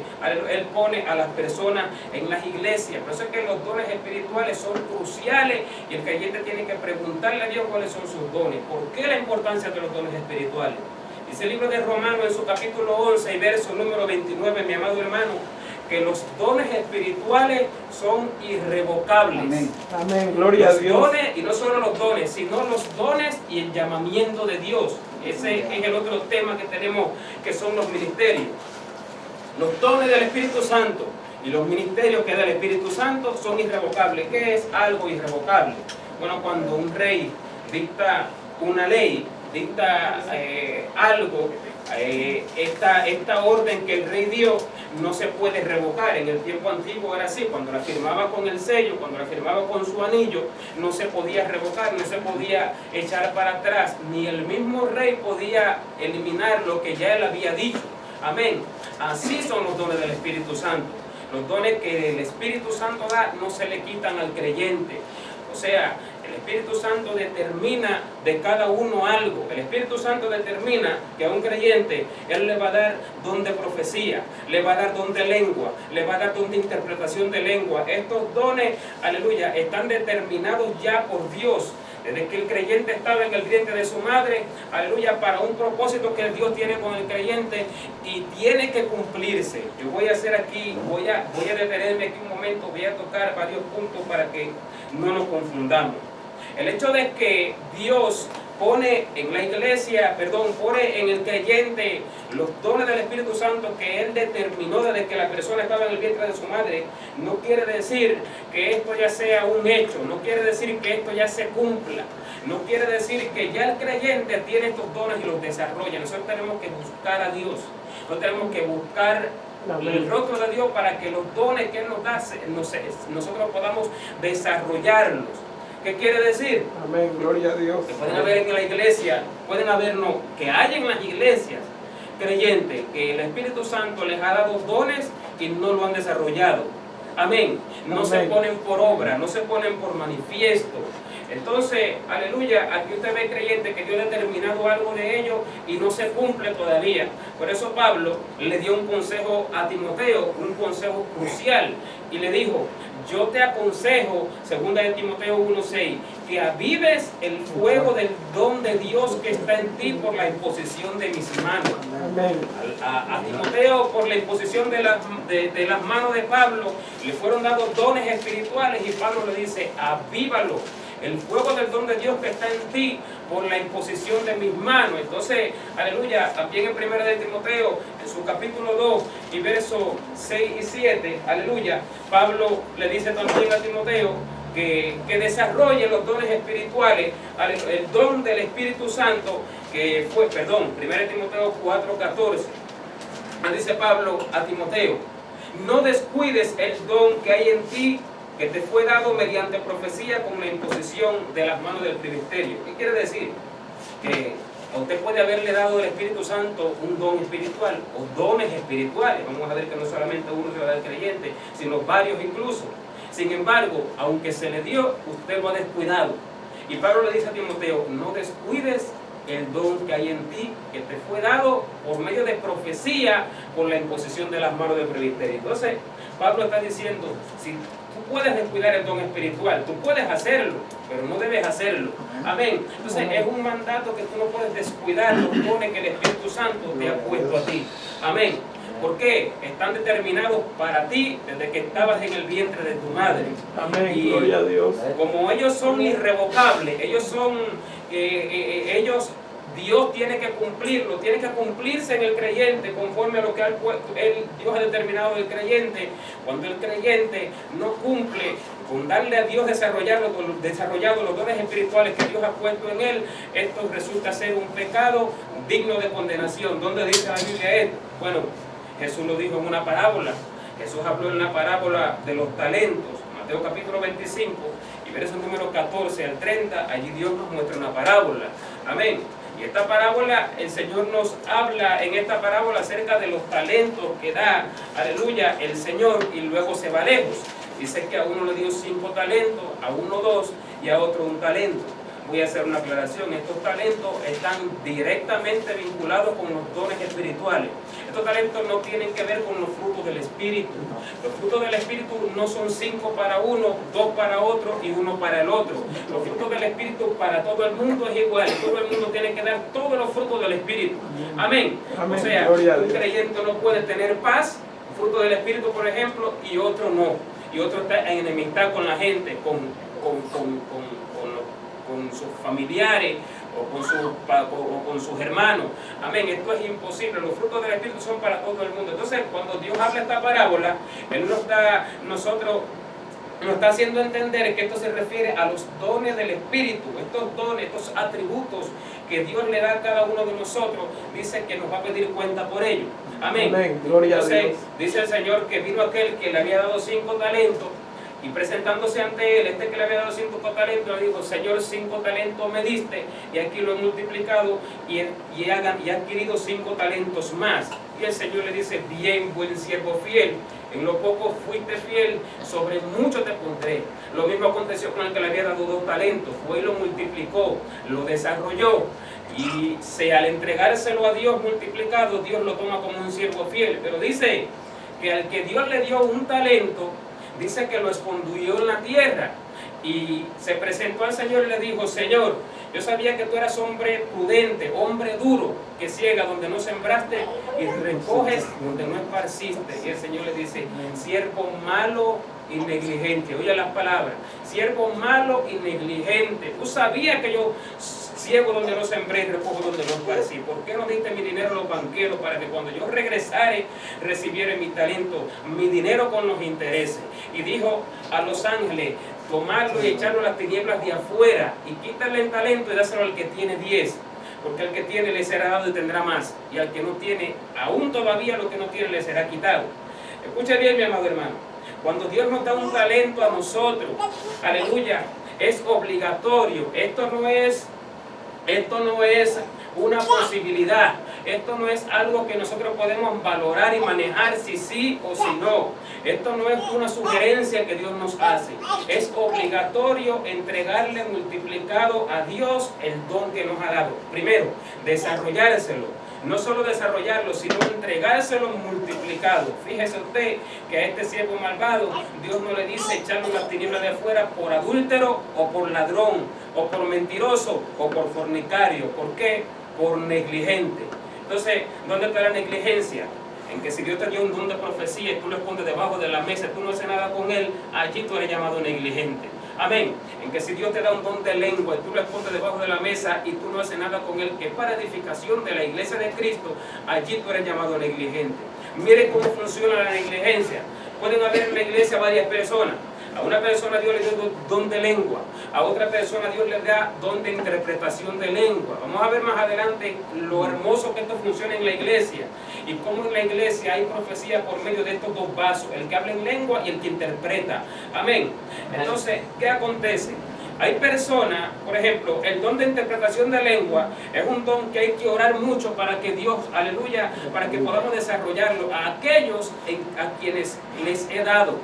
Él pone a las personas en las iglesias. Por eso es que los dones espirituales son cruciales y el creyente tiene que preguntarle a Dios cuáles son sus dones. ¿Por qué la importancia de los dones espirituales? Dice el libro de Romanos en su capítulo 11 y verso número 29, mi amado hermano, que los dones espirituales son irrevocables.
Amén. Amén. Gloria a Dios.
Dones, y no solo los dones, sino los dones y el llamamiento de Dios. Ese es el otro tema que tenemos, que son los ministerios. Los dones del Espíritu Santo y los ministerios que da el Espíritu Santo son irrevocables. ¿Qué es algo irrevocable? Bueno, cuando un rey dicta una ley, dicta algo, esta orden que el rey dio no se puede revocar. En el tiempo antiguo era así: cuando la firmaba con el sello, cuando la firmaba con su anillo, no se podía revocar, no se podía echar para atrás, ni el mismo rey podía eliminar lo que ya él había dicho. Amén. Así son los dones del Espíritu Santo. Los dones que el Espíritu Santo da no se le quitan al creyente. O sea, el Espíritu Santo determina de cada uno algo. El Espíritu Santo determina que a un creyente Él le va a dar don de profecía, le va a dar don de lengua, le va a dar don de interpretación de lengua. Estos dones, aleluya, están determinados ya por Dios. Desde que el creyente estaba en el vientre de su madre, aleluya, para un propósito que Dios tiene con el creyente y tiene que cumplirse. Yo voy a hacer aquí, voy a detenerme aquí un momento, voy a tocar varios puntos para que no nos confundamos. El hecho de que Dios pone en la iglesia, pone en el creyente los dones del Espíritu Santo que Él determinó desde que la persona estaba en el vientre de su madre, no quiere decir que esto ya sea un hecho, no quiere decir que esto ya se cumpla, no quiere decir que ya el creyente tiene estos dones y los desarrolla. Nosotros tenemos que buscar a Dios, nosotros tenemos que buscar el rostro de Dios para que los dones que Él nos da, nosotros podamos desarrollarlos. ¿Qué quiere decir?
Amén, gloria a Dios.
Que pueden haber en la iglesia, que hay en las iglesias creyentes que el Espíritu Santo les ha dado dones y no lo han desarrollado. Amén. No se ponen por obra, no se ponen por manifiesto. Entonces, aleluya, aquí usted ve creyente que Dios ha determinado algo de ellos y no se cumple todavía. Por eso Pablo le dio un consejo a Timoteo, un consejo crucial, y le dijo: yo te aconsejo, 2 de Timoteo 1:6, que avives el fuego del don de Dios que está en ti por la imposición de mis manos. A Timoteo, por la imposición de las manos de Pablo, le fueron dados dones espirituales y Pablo le dice: avívalo, el fuego del don de Dios que está en ti por la imposición de mis manos. Entonces, aleluya, también en 1 de Timoteo, en su capítulo 2 y versos 6 y 7, aleluya, Pablo le dice también a Timoteo que desarrolle los dones espirituales, el don del Espíritu Santo, que fue, 1 Timoteo 4:14. Dice Pablo a Timoteo: no descuides el don que hay en ti, que te fue dado mediante profecía con la imposición de las manos del ministerio. ¿Qué quiere decir? Que a usted puede haberle dado el Espíritu Santo un don espiritual o dones espirituales. Vamos a ver que no solamente uno se lo da al creyente, sino varios incluso. Sin embargo, aunque se le dio, usted lo ha descuidado. Y Pablo le dice a Timoteo: no descuides el don que hay en ti, que te fue dado por medio de profecía, por la imposición de las manos del presbiterio. Entonces, Pablo está diciendo: si tú puedes descuidar el don espiritual, tú puedes hacerlo, pero no debes hacerlo. Amén. Entonces, es un mandato que tú no puedes descuidar los dones que el Espíritu Santo te ha puesto a ti. Amén. ¿Por qué? Están determinados para ti desde que estabas en el vientre de tu madre.
Amén,
y
gloria a Dios.
Como ellos son irrevocables, Dios tiene que cumplirlo, tiene que cumplirse en el creyente conforme a lo que Dios ha determinado del creyente. Cuando el creyente no cumple con darle a Dios desarrollado los dones espirituales que Dios ha puesto en él, esto resulta ser un pecado digno de condenación. ¿Dónde dice la Biblia esto? Bueno, Jesús lo dijo en una parábola. Jesús habló en la parábola de los talentos, Mateo capítulo 25 y versos número 14 al 30. Allí Dios nos muestra una parábola. Amén. Y esta parábola, el Señor nos habla en esta parábola acerca de los talentos que da, aleluya, el Señor, y luego se va lejos. Dice que a uno le dio 5 talentos, a uno 2 y a otro 1 talento. Voy a hacer una aclaración. Estos talentos están directamente vinculados con los dones espirituales. Estos talentos no tienen que ver con los frutos del Espíritu. Los frutos del Espíritu no son 5 para uno, 2 para otro y 1 para el otro. Los frutos del Espíritu para todo el mundo es igual. Todo el mundo tiene que dar todos los frutos del Espíritu. Amén. O sea, un creyente no puede tener paz, fruto del Espíritu, por ejemplo, y otro no. Y otro está en enemistad con la gente, con sus familiares o con sus hermanos. Amén. Esto es imposible. Los frutos del Espíritu son para todo el mundo. Entonces, cuando Dios habla esta parábola, Él nos está haciendo entender que esto se refiere a los dones del Espíritu. Estos dones, estos atributos que Dios le da a cada uno de nosotros, dice que nos va a pedir cuenta por ello. Amén.
Amén. Gloria a Dios.
Dice el Señor que vino aquel que le había dado 5 talentos. Y presentándose ante él, que le había dado 5 talentos, le dijo: Señor, 5 talentos me diste, y aquí lo he multiplicado, y he adquirido 5 talentos más. Y el Señor le dice: bien, buen siervo fiel, en lo poco fuiste fiel, sobre mucho te pondré. Lo mismo aconteció con el que le había dado 2 talentos, fue y lo multiplicó, lo desarrolló. Y al entregárselo a Dios multiplicado, Dios lo toma como un siervo fiel. Pero dice que al que Dios le dio 1 talento, dice que lo escondió en la tierra, y se presentó al Señor y le dijo: Señor, yo sabía que tú eras hombre prudente, hombre duro, que ciega donde no sembraste y recoges donde no esparciste. Y el Señor le dice: siervo malo y negligente. Oye las palabras: siervo malo y negligente. Tú sabías que yo ciego donde no sembré y recojo donde no esparcí. ¿Por qué no diste mi dinero a los banqueros para que cuando yo regresare recibiera mi talento, mi dinero con los intereses? Y dijo a los ángeles: tomarlo y echarlo a las tinieblas de afuera, y quitarle el talento y dárselo al que tiene 10. Porque al que tiene le será dado y tendrá más, y al que no tiene, aún todavía lo que no tiene le será quitado. Escucha bien, mi amado hermano. Cuando Dios nos da un talento a nosotros, aleluya, es obligatorio. Esto no es una posibilidad. Esto no es algo que nosotros podemos valorar y manejar si sí o si no. Esto no es una sugerencia que Dios nos hace. Es obligatorio entregarle multiplicado a Dios el don que nos ha dado. Primero, desarrollárselo. No solo desarrollarlo, sino entregárselo multiplicado. Fíjese usted que a este siervo malvado, Dios no le dice echarlo en las tinieblas de afuera por adúltero o por ladrón, o por mentiroso, o por fornicario. ¿Por qué? Por negligente. Entonces, ¿dónde está la negligencia? En que si Dios te dio un don de profecía y tú lo escondes debajo de la mesa, tú no haces nada con él, allí tú eres llamado negligente. Amén. En que si Dios te da un don de lengua y tú lo escondes debajo de la mesa y tú no haces nada con él, que es para edificación de la iglesia de Cristo, allí tú eres llamado negligente. Mire cómo funciona la negligencia. Pueden haber en la iglesia varias personas. A una persona Dios le dio don de lengua, a otra persona Dios le da don de interpretación de lengua. Vamos a ver más adelante lo hermoso que esto funciona en la iglesia y cómo en la iglesia hay profecía por medio de estos 2 vasos, el que habla en lengua y el que interpreta. Amén. Entonces, ¿qué acontece? Hay personas, por ejemplo, el don de interpretación de lengua es un don que hay que orar mucho para que Dios, aleluya, para que podamos desarrollarlo a aquellos a quienes les he dado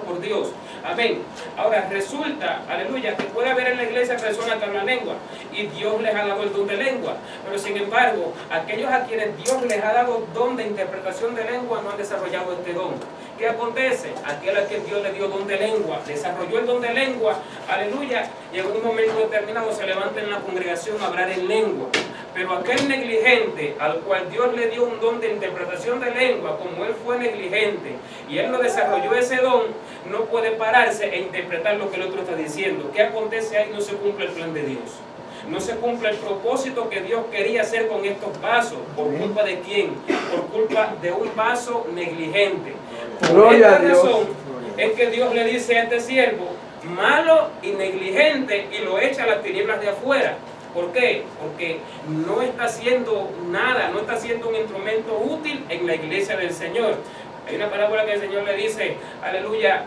por Dios. Amén. Ahora resulta, aleluya, que puede haber en la iglesia personas que hablan lengua y Dios les ha dado el don de lengua, pero sin embargo, aquellos a quienes Dios les ha dado don de interpretación de lengua no han desarrollado este don. ¿Qué acontece? Aquel a quien Dios le dio don de lengua, desarrolló el don de lengua, aleluya, y en un momento determinado se levanta en la congregación a hablar en lengua. Pero aquel negligente, al cual Dios le dio un don de interpretación de lengua, como él fue negligente, y él no desarrolló ese don, no puede pararse e interpretar lo que el otro está diciendo. ¿Qué acontece ahí? No se cumple el plan de Dios. No se cumple el propósito que Dios quería hacer con estos vasos. ¿Por culpa de quién? Por culpa de un vaso negligente. Por esta razón es que Dios le dice a este siervo, malo y negligente, y lo echa a las tinieblas de afuera. ¿Por qué? Porque no está haciendo nada, no está haciendo un instrumento útil en la iglesia del Señor. Hay una parábola que el Señor le dice, aleluya,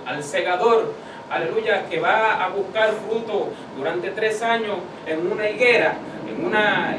al segador, aleluya, que va a buscar fruto durante 3 años en una higuera, en una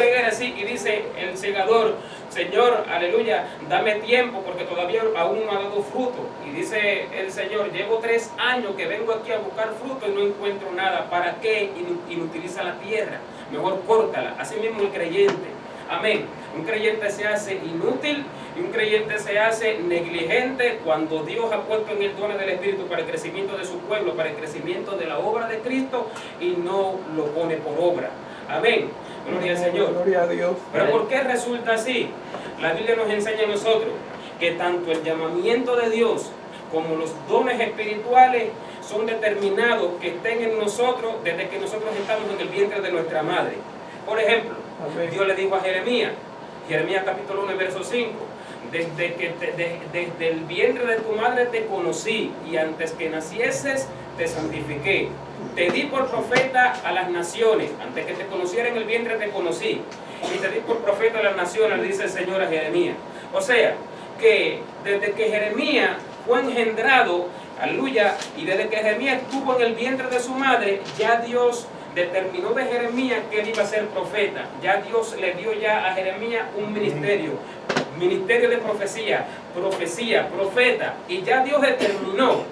higuera así, y dice el segador: Señor, aleluya, dame tiempo porque todavía aún no ha dado fruto. Y dice el Señor: llevo 3 años que vengo aquí a buscar fruto y no encuentro nada. ¿Para qué inutiliza la tierra? Mejor córtala. Así mismo el creyente. Amén. Un creyente se hace inútil y un creyente se hace negligente cuando Dios ha puesto en el don del Espíritu para el crecimiento de su pueblo, para el crecimiento de la obra de Cristo, y no lo pone por obra. Amén. Gloria al Señor.
Gloria a Dios.
Pero ¿por qué resulta así? La Biblia nos enseña a nosotros que tanto el llamamiento de Dios como los dones espirituales son determinados que estén en nosotros desde que nosotros estamos en el vientre de nuestra madre. Por ejemplo, amén, Dios le dijo a Jeremías capítulo 1, verso 5: desde el vientre de tu madre te conocí, y antes que nacieses te santifiqué. Te di por profeta a las naciones. Antes que te conociera en el vientre te conocí, y te di por profeta a las naciones, dice el Señor a Jeremías. O sea, que desde que Jeremías fue engendrado, aleluya, y desde que Jeremías estuvo en el vientre de su madre, ya Dios determinó de Jeremías que él iba a ser profeta. Ya Dios le dio ya a Jeremías un ministerio de profecía, profeta, y ya Dios determinó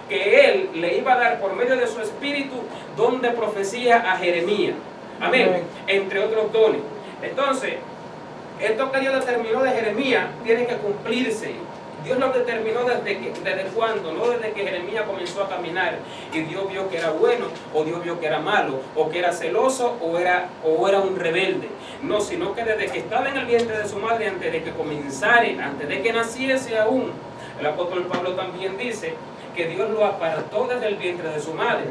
que él le iba a dar por medio de su espíritu don de profecía a Jeremías. Amén. Entre otros dones. Entonces, esto que Dios determinó de Jeremías tiene que cumplirse. Dios lo determinó desde cuándo, no desde que Jeremías comenzó a caminar y Dios vio que era bueno, o Dios vio que era malo, o que era celoso, o era un rebelde. No, sino que desde que estaba en el vientre de su madre, antes de que comenzara, antes de que naciese aún. El apóstol Pablo también dice que Dios lo apartó desde el vientre de su madre.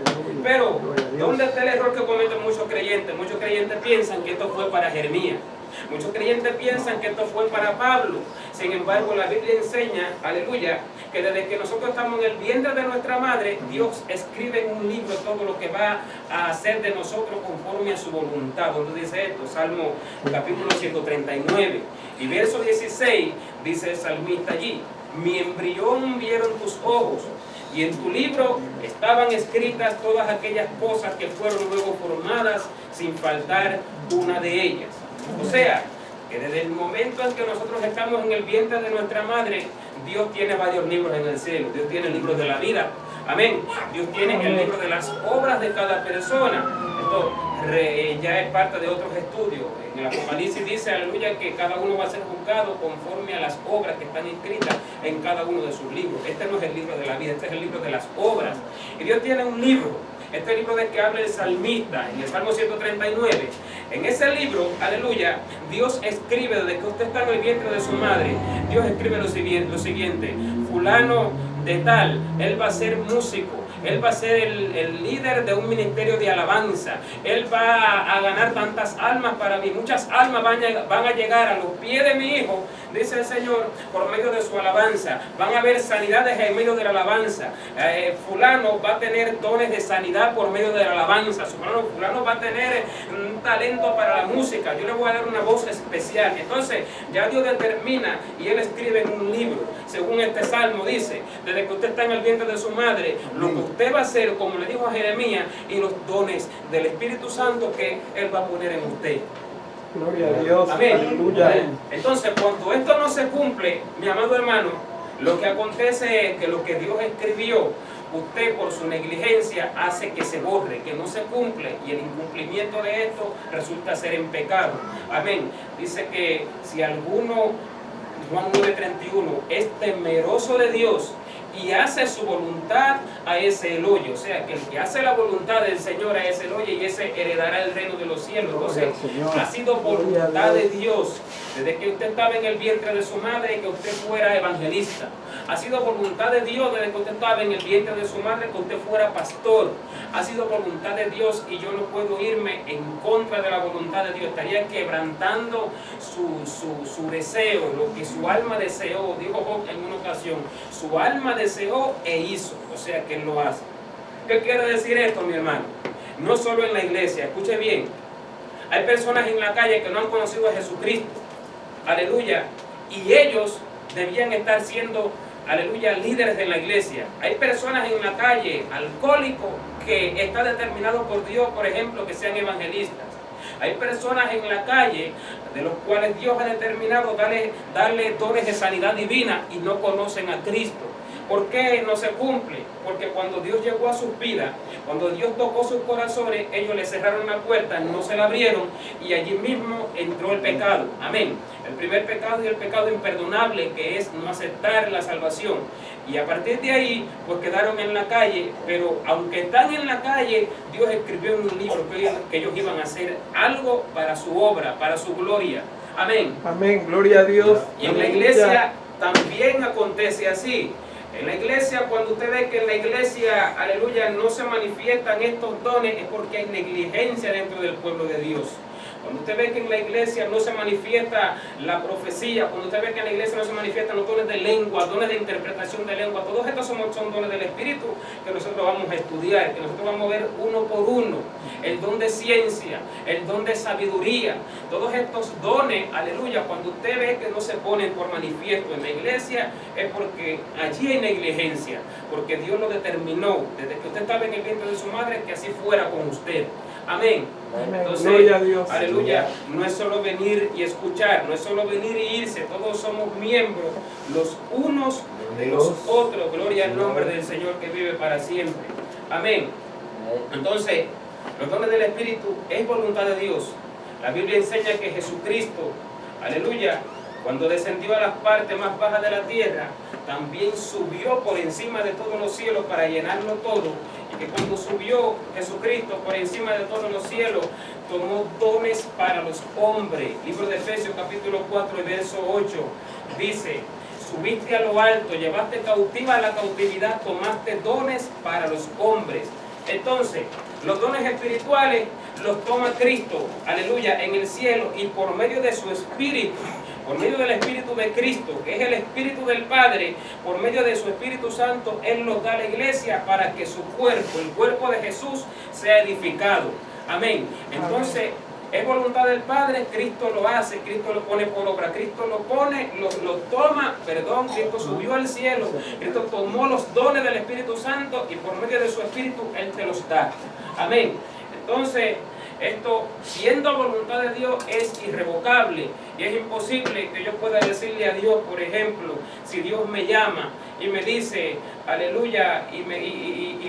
Pero, ¿dónde está el error que cometen muchos creyentes? Muchos creyentes piensan que esto fue para Jeremías. Muchos creyentes piensan que esto fue para Pablo. Sin embargo, la Biblia enseña, aleluya, que desde que nosotros estamos en el vientre de nuestra madre, Dios escribe en un libro todo lo que va a hacer de nosotros conforme a su voluntad. ¿Dónde dice esto? Salmo capítulo 139 y verso 16, dice el salmista allí: mi embrión vieron tus ojos, y en tu libro estaban escritas todas aquellas cosas que fueron luego formadas, sin faltar una de ellas. O sea, que desde el momento en que nosotros estamos en el vientre de nuestra madre, Dios tiene varios libros en el cielo. Dios tiene el libro de la vida. Amén. Dios tiene el libro de las obras de cada persona. Esto ya es parte de otros estudios. En el Apocalipsis dice, aleluya, que cada uno va a ser juzgado conforme a las obras que están inscritas en cada uno de sus libros. Este no es el libro de la vida, este es el libro de las obras. Y Dios tiene un libro. Este libro del que habla el salmista, en el Salmo 139. En ese libro, aleluya, Dios escribe desde que usted está en el vientre de su madre. Dios escribe lo siguiente: fulano de tal, él va a ser músico, él va a ser el líder de un ministerio de alabanza, él va a ganar tantas almas para mí, muchas almas van a llegar a los pies de mi hijo, dice el Señor, por medio de su alabanza. Van a haber sanidades en medio de la alabanza. Fulano va a tener dones de sanidad por medio de la alabanza. Fulano va a tener un talento para la música. Yo le voy a dar una voz especial. Entonces ya Dios determina y Él escribe en un libro. Según este salmo dice, desde que usted está en el vientre de su madre, lo que usted va a hacer, como le dijo a Jeremías, y los dones del Espíritu Santo que Él va a poner en usted.
Gloria a Dios.
Amén.
Aleluya.
Entonces, cuando esto no se cumple, mi amado hermano, lo que acontece es que lo que Dios escribió, usted por su negligencia hace que se borre, que no se cumple, y el incumplimiento de esto resulta ser en pecado. Amén. Dice que si alguno, Juan 9:31, es temeroso de Dios y hace su voluntad, a ese el oye. O sea, que el que hace la voluntad del Señor, a ese el oye, y ese heredará el reino de los cielos. Entonces, ha sido voluntad de Dios desde que usted estaba en el vientre de su madre que usted fuera evangelista. Ha sido voluntad de Dios desde que usted estaba en el vientre de su madre que usted fuera pastor. Ha sido voluntad de Dios, y yo no puedo irme en contra de la voluntad de Dios. Estaría quebrantando su deseo, lo que su alma deseó. Dijo Job en una ocasión, su alma deseó e hizo. O sea que Él lo hace. ¿Qué quiere decir esto, mi hermano? No solo en la iglesia, escuche bien. Hay personas en la calle que no han conocido a Jesucristo. Aleluya. Y ellos debían estar siendo aleluya, líderes en la iglesia. Hay personas en la calle, alcohólicos, que está determinado por Dios, por ejemplo, que sean evangelistas. Hay personas en la calle de los cuales Dios ha determinado darle dones de sanidad divina y no conocen a Cristo. ¿Por qué no se cumple? Porque cuando Dios llegó a sus vidas, cuando Dios tocó sus corazones, ellos le cerraron la puerta, no se la abrieron y allí mismo entró el pecado. Amén. El primer pecado y el pecado imperdonable, que es no aceptar la salvación. Y a partir de ahí, pues quedaron en la calle, pero aunque están en la calle, Dios escribió en un libro que ellos iban a hacer algo para su obra, para su gloria. Amén.
Amén, gloria a Dios.
Y en la iglesia también acontece así. En la iglesia, cuando usted ve que en la iglesia, aleluya, no se manifiestan estos dones, es porque hay negligencia dentro del pueblo de Dios. Cuando usted ve que en la iglesia no se manifiesta la profecía, cuando usted ve que en la iglesia no se manifiestan los dones de lengua, dones de interpretación de lengua, todos estos son dones del Espíritu que nosotros vamos a estudiar, que nosotros vamos a ver uno por uno. El don de ciencia, el don de sabiduría, todos estos dones, aleluya, cuando usted ve que no se ponen por manifiesto en la iglesia, es porque allí hay negligencia, porque Dios lo determinó desde que usted estaba en el vientre de su madre, que así fuera con usted. Amén. Entonces,
gloria a Dios.
Aleluya, no es solo venir y escuchar, no es solo venir y irse, todos somos miembros los unos de los otros. Gloria al nombre del Señor que vive para siempre. Amén. Entonces, los dones del Espíritu es voluntad de Dios. La Biblia enseña que Jesucristo, aleluya, cuando descendió a las partes más bajas de la tierra, también subió por encima de todos los cielos para llenarlo todo. Y que cuando subió Jesucristo por encima de todos los cielos, tomó dones para los hombres. Libro de Efesios capítulo 4 y verso 8 dice: subiste a lo alto, llevaste cautiva la cautividad, tomaste dones para los hombres. Entonces, los dones espirituales los toma Cristo, aleluya, en el cielo, y por medio de su Espíritu, por medio del Espíritu de Cristo, que es el Espíritu del Padre, por medio de su Espíritu Santo, Él los da a la iglesia para que su cuerpo, el cuerpo de Jesús, sea edificado. Amén. Entonces, es voluntad del Padre, Cristo lo hace, Cristo lo pone por obra, Cristo lo pone, lo toma, Cristo subió al cielo, Cristo tomó los dones del Espíritu Santo y por medio de su Espíritu Él te los da. Amén. Entonces, esto, siendo voluntad de Dios, es irrevocable y es imposible que yo pueda decirle a Dios, por ejemplo, si Dios me llama y me dice, aleluya, y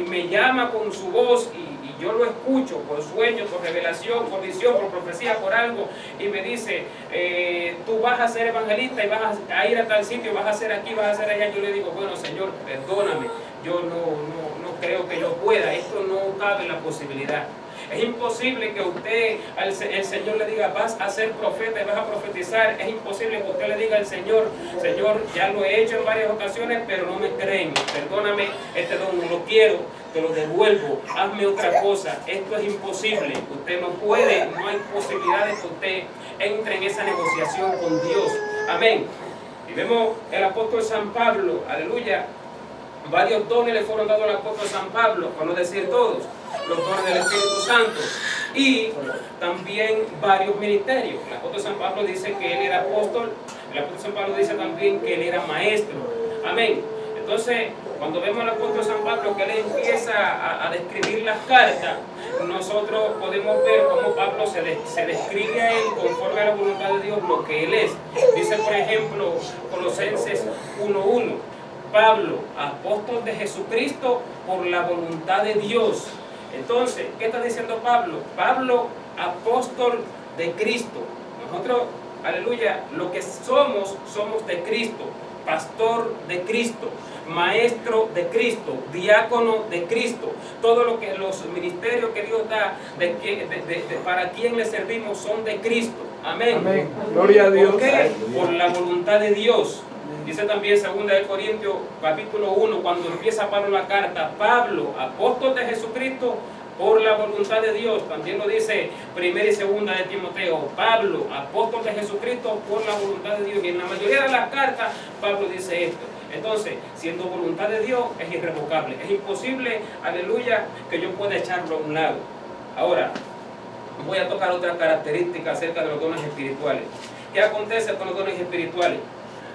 me llama con su voz y yo lo escucho por sueño, por revelación, por visión, por profecía, por algo, y me dice, tú vas a ser evangelista y vas a ir a tal sitio, vas a hacer aquí, vas a hacer allá. Yo le digo, bueno, Señor, perdóname, yo no creo que yo pueda, esto no cabe en la posibilidad. Es imposible que usted, el Señor le diga, vas a ser profeta y vas a profetizar. Es imposible que usted le diga al Señor, Señor, ya lo he hecho en varias ocasiones, pero no me creen. Perdóname, este don no lo quiero, te lo devuelvo, hazme otra cosa. Esto es imposible. Usted no puede, no hay posibilidades que usted entre en esa negociación con Dios. Amén. Y vemos el apóstol San Pablo, aleluya. Varios dones le fueron dados al apóstol San Pablo, por no decir todos, los dones del Espíritu Santo, y también varios ministerios. El apóstol San Pablo dice que él era apóstol, el apóstol San Pablo dice también que él era maestro. Amén. Entonces, cuando vemos al apóstol San Pablo que él empieza a describir las cartas, nosotros podemos ver cómo Pablo se describe a él conforme a la voluntad de Dios lo que él es. Dice, por ejemplo, Colosenses 1:1. Pablo, apóstol de Jesucristo por la voluntad de Dios. Entonces, ¿qué está diciendo Pablo? Pablo, apóstol de Cristo. Nosotros, aleluya, lo que somos de Cristo, pastor de Cristo, maestro de Cristo, diácono de Cristo. Todo lo que los ministerios que Dios da, para quien le servimos, son de Cristo. Amén.
Amén. Gloria a Dios.
¿Por qué? Por la voluntad de Dios. Dice también 2 Corintios capítulo 1, cuando empieza Pablo la carta, Pablo, apóstol de Jesucristo por la voluntad de Dios. También lo dice 1 y 2 de Timoteo, Pablo, apóstol de Jesucristo por la voluntad de Dios. Y en la mayoría de las cartas Pablo dice esto. Entonces, siendo voluntad de Dios, es irrevocable. Es imposible, aleluya, que yo pueda echarlo a un lado. Ahora, voy a tocar otra característica acerca de los dones espirituales. ¿Qué acontece con los dones espirituales?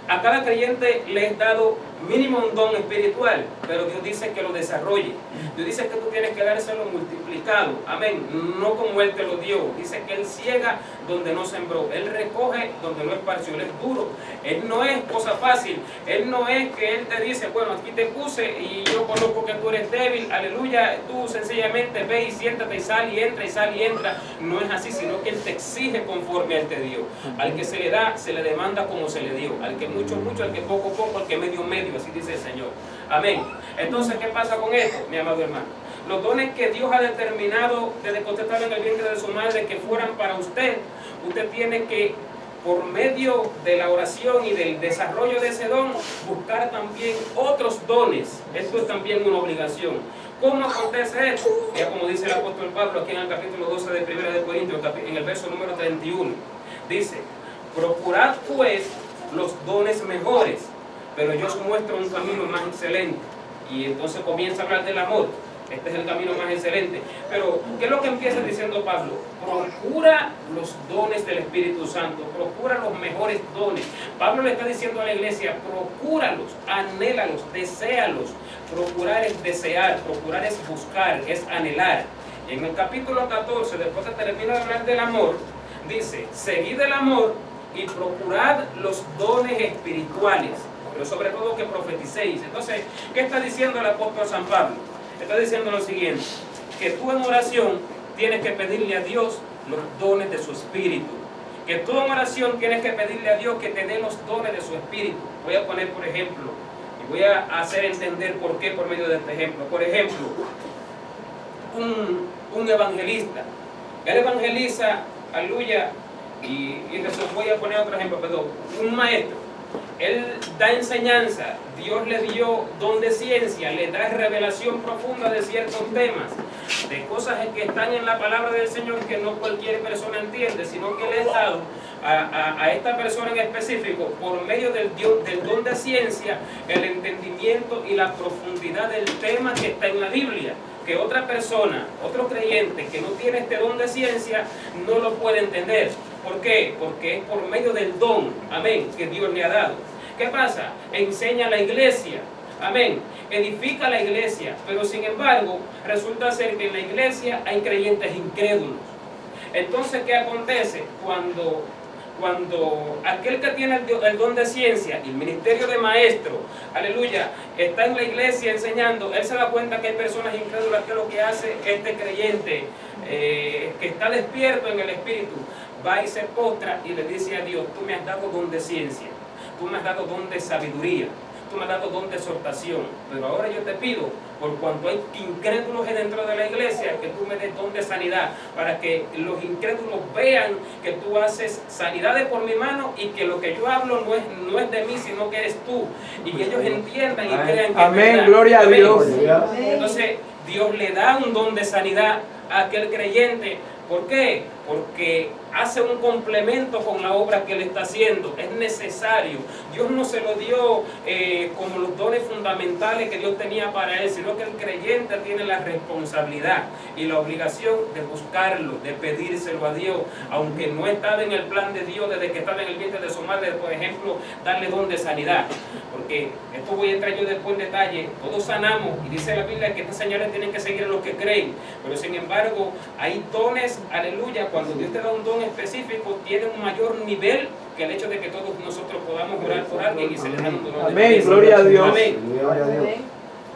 A cada creyente le es dado mínimo un don espiritual, pero Dios dice que lo desarrolle. Dios dice que tú tienes que dárselo multiplicado, amén, no como Él te lo dio. Dice que Él ciega donde no sembró, Él recoge donde no esparció. Él es duro, Él no es cosa fácil, Él no es que Él te dice, bueno, aquí te puse y yo conozco que tú eres débil, aleluya, tú sencillamente ve y siéntate y sal y entra y sal y entra. No es así, sino que Él te exige conforme Él te dio. Al que se le da, se le demanda como se le dio. Al que mucho, mucho, al que poco, poco, al que medio, medio, así dice el Señor. Amén. Entonces, ¿qué pasa con esto, mi amado hermano? Los dones que Dios ha determinado desde que usted estaba en el vientre de su madre que fueran para usted, usted tiene que, por medio de la oración y del desarrollo de ese don, buscar también otros dones. Esto es también una obligación. ¿Cómo acontece esto? Ya como dice el apóstol Pablo aquí en el capítulo 12 de 1 de Corintios, en el verso número 31, dice: procurad pues los dones mejores, pero yo os muestro un camino más excelente. Y entonces comienza a hablar del amor. Este es el camino más excelente. Pero, ¿qué es lo que empieza diciendo Pablo? Procura los dones del Espíritu Santo, procura los mejores dones. Pablo le está diciendo a la iglesia, procúralos, anhélalos, deséalos. Procurar es desear, procurar es buscar, es anhelar. En el capítulo 14, después de terminar de hablar del amor, dice: seguid el amor y procurad los dones espirituales, pero sobre todo que profeticéis. Entonces, ¿qué está diciendo el apóstol San Pablo? Está diciendo lo siguiente: que tú en oración tienes que pedirle a Dios los dones de su espíritu. Que tú en oración tienes que pedirle a Dios que te dé los dones de su espíritu. Voy a poner, por ejemplo, y voy a hacer entender por qué por medio de este ejemplo. Por ejemplo, un evangelista. Él evangeliza, aleluya, y voy a poner otro ejemplo, perdón. Un maestro. Él da enseñanza, Dios le dio don de ciencia, le da revelación profunda de ciertos temas, de cosas que están en la palabra del Señor que no cualquier persona entiende, sino que le ha dado a esta persona en específico, por medio del don de ciencia, el entendimiento y la profundidad del tema que está en la Biblia, que otra persona, otro creyente que no tiene este don de ciencia, no lo puede entender. ¿Por qué? Porque es por medio del don, amén, que Dios le ha dado. ¿Qué pasa? Enseña a la iglesia, amén, edifica la iglesia, pero sin embargo, resulta ser que en la iglesia hay creyentes incrédulos. Entonces, ¿qué acontece? Cuando aquel que tiene el don de ciencia y el ministerio de maestro, aleluya, está en la iglesia enseñando, él se da cuenta que hay personas incrédulas. Que lo que hace este creyente que está despierto en el espíritu, va y se postra y le dice a Dios: tú me has dado don de ciencia, tú me has dado don de sabiduría, tú me has dado don de exhortación, pero ahora yo te pido, por cuanto hay incrédulos dentro de la iglesia, que tú me des don de sanidad, para que los incrédulos vean que tú haces sanidades por mi mano y que lo que yo hablo no es de mí, sino que eres tú, y que ellos entiendan y crean que
amén,
es verdad.
gloria a
Amén.
Dios.
Entonces Dios le da un don de sanidad a aquel creyente. ¿Por qué? Porque hace un complemento con la obra que él está haciendo. Es necesario. Dios no se lo dio como los dones fundamentales que Dios tenía para él, sino que el creyente tiene la responsabilidad y la obligación de buscarlo, de pedírselo a Dios, aunque no estaba en el plan de Dios desde que estaba en el vientre de su madre, por ejemplo, darle don de sanidad. Porque esto voy a entrar yo después en detalle. Todos sanamos y dice la Biblia que estas señales tienen que seguir a los que creen, pero sin embargo hay dones, aleluya, cuando Dios te da un don específico, tiene un mayor nivel que el hecho de que todos nosotros podamos orar por alguien y se le da un dolor de cabeza.
Amén, gloria a Dios.
Amén.
Gloria a Dios.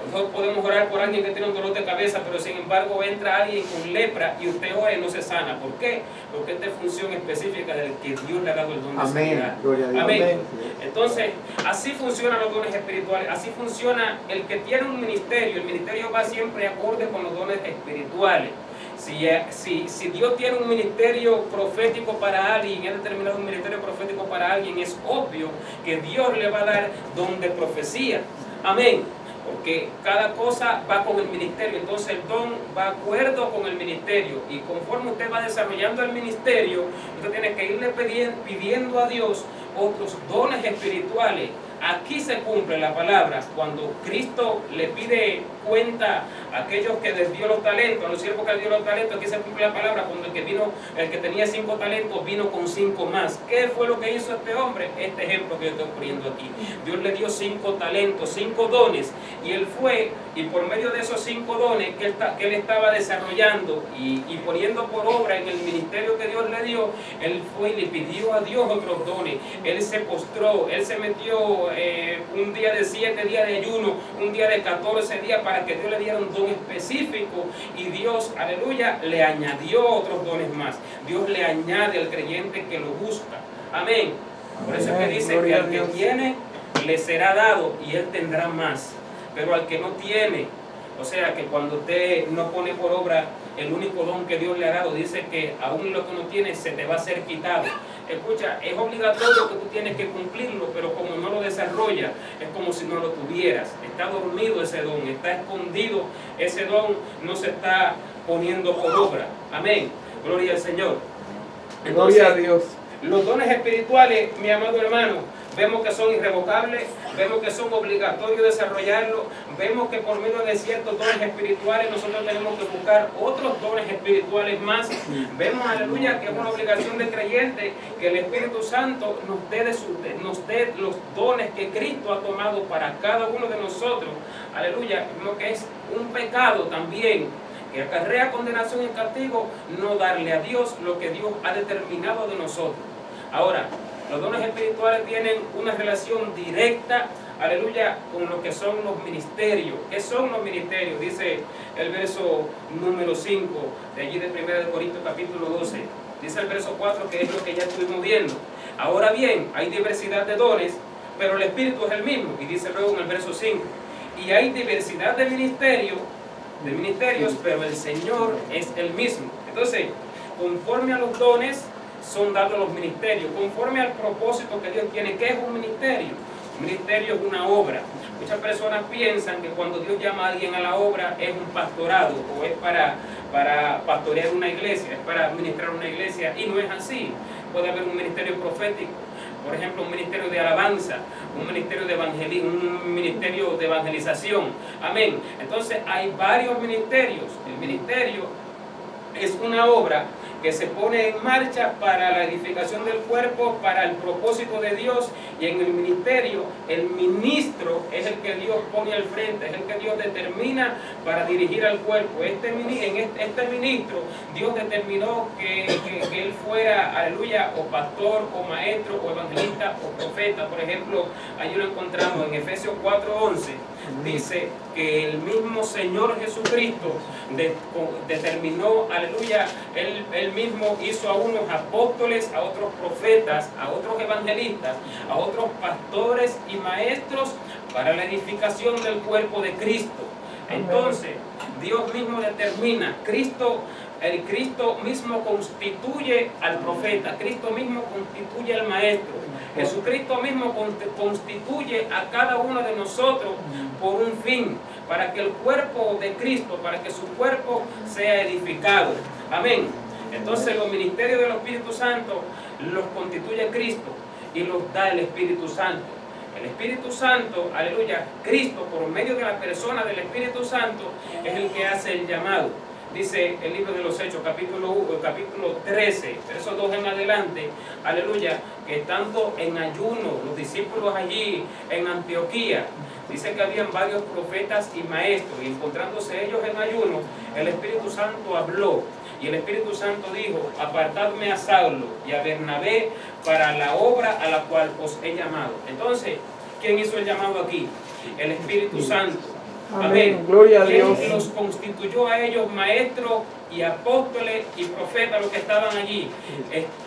Nosotros podemos orar por alguien que tiene un dolor de cabeza, pero sin embargo entra alguien con lepra y usted ora y no se sana. ¿Por qué? Porque es de función específica del que Dios le ha dado el don de sanidad.
Gloria a Dios.
Amén. Entonces, así funcionan los dones espirituales, así funciona el que tiene un ministerio. El ministerio va siempre acorde con los dones espirituales. Si Dios tiene un ministerio profético para alguien, ha determinado un ministerio profético para alguien, es obvio que Dios le va a dar don de profecía. Amén. Porque cada cosa va con el ministerio, entonces el don va de acuerdo con el ministerio, y conforme usted va desarrollando el ministerio, usted tiene que irle pidiendo a Dios otros dones espirituales, aquí se cumple la palabra cuando Cristo le pide cuenta a aquellos que les dio los talentos, a los siervos que les dio los talentos. Aquí se cumple la palabra cuando el que tenía 5 talentos vino con 5 más. ¿Qué fue lo que hizo este hombre? Este ejemplo que yo estoy poniendo aquí. Dios le dio 5 talentos, 5 dones, y él fue, y por medio de esos 5 dones que él estaba desarrollando y poniendo por obra en el ministerio que Dios le dio, él fue y le pidió a Dios otros dones. Él se postró, él se metió un día de 7 días de ayuno, un día de 14 días para que Dios le diera un don específico, y Dios, aleluya, le añadió otros dones más. Dios le añade al creyente que lo busca. Amén. Por eso es que dice que al que tiene le será dado y él tendrá más, pero al que no tiene, o sea que cuando usted no pone por obra el único don que Dios le ha dado, dice que aún lo que no tiene se te va a ser quitado. Escucha, es obligatorio que tú tienes que cumplirlo, pero como no lo desarrolla, es como si no lo tuvieras. Está dormido ese don, está escondido ese don, no se está poniendo por obra. Amén. Gloria al Señor. Entonces,
Gloria a Dios.
Los dones espirituales, mi amado hermano, vemos que son irrevocables, vemos que son obligatorios desarrollarlos, vemos que por medio de ciertos dones espirituales nosotros tenemos que buscar otros dones espirituales más. Vemos, aleluya, que es una obligación de creyente que el Espíritu Santo nos dé los dones que Cristo ha tomado para cada uno de nosotros. Aleluya, lo que es un pecado también, que acarrea condenación y castigo, no darle a Dios lo que Dios ha determinado de nosotros. Ahora, los dones espirituales tienen una relación directa, aleluya, con lo que son los ministerios. ¿Qué son los ministerios? Dice el verso número 5, de allí de 1 Corintios capítulo 12. Dice el verso 4, que es lo que ya estuvimos viendo. Ahora bien, hay diversidad de dones, pero el Espíritu es el mismo. Y dice luego en el verso 5, y hay diversidad de ministerios, pero el Señor es el mismo. Entonces, conforme a los dones son dados los ministerios, conforme al propósito que Dios tiene. ¿Qué es un ministerio? Un ministerio es una obra. Muchas personas piensan que cuando Dios llama a alguien a la obra es un pastorado o es para pastorear una iglesia, es para administrar una iglesia, y no es así. Puede haber un ministerio profético, por ejemplo, un ministerio de alabanza, un ministerio de un ministerio de evangelización. Amén. Entonces hay varios ministerios. El ministerio es una obra que se pone en marcha para la edificación del cuerpo, para el propósito de Dios, y en el ministerio el ministro es el que Dios pone al frente, es el que Dios determina para dirigir al cuerpo. Este ministro, Dios determinó que él fuera, aleluya, o pastor, o maestro, o evangelista, o profeta. Por ejemplo, allí lo encontramos en Efesios 4:11. Dice que el mismo Señor Jesucristo determinó, aleluya, él mismo hizo a unos apóstoles, a otros profetas, a otros evangelistas, a otros pastores y maestros para la edificación del cuerpo de Cristo. Entonces, Dios mismo determina, el Cristo mismo constituye al profeta, Cristo mismo constituye al maestro, Jesucristo mismo constituye a cada uno de nosotros por un fin, para que el cuerpo de Cristo, para que su cuerpo sea edificado. Amén. Entonces los ministerios del Espíritu Santo los constituye Cristo y los da el Espíritu Santo. El Espíritu Santo, aleluya, Cristo por medio de la persona del Espíritu Santo es el que hace el llamado. Dice el libro de los Hechos, capítulo 13, verso 2 en adelante, aleluya, que estando en ayuno, los discípulos allí en Antioquía, dice que habían varios profetas y maestros, y encontrándose ellos en ayuno, el Espíritu Santo habló, y el Espíritu Santo dijo, apartadme a Saulo y a Bernabé para la obra a la cual os he llamado. Entonces, ¿quién hizo el llamado aquí? El Espíritu Santo. Amén.
Gloria a Dios.
Él los constituyó a ellos maestros y apóstoles y profetas, los que estaban allí.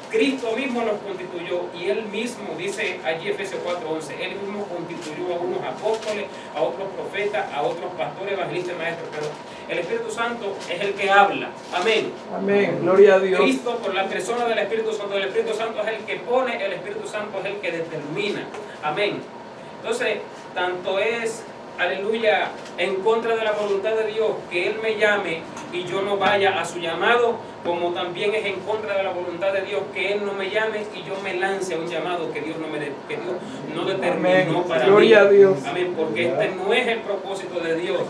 Cristo mismo los constituyó, y Él mismo, dice allí Efesios 4:11, Él mismo constituyó a unos apóstoles, a otros profetas, a otros pastores, evangelistas y maestros. Pero el Espíritu Santo es el que habla. Amén.
Amén. Gloria a Dios.
Cristo, por la persona del Espíritu Santo, el Espíritu Santo es el que pone, el Espíritu Santo es el que determina. Amén. Entonces, tanto es aleluya, en contra de la voluntad de Dios, que Él me llame y yo no vaya a su llamado, como también es en contra de la voluntad de Dios que Él no me llame y yo me lance a un llamado que Dios no determinó.
Amén.
Para
Gloria
mí.
a Dios.
Amén, porque este no es el propósito de Dios.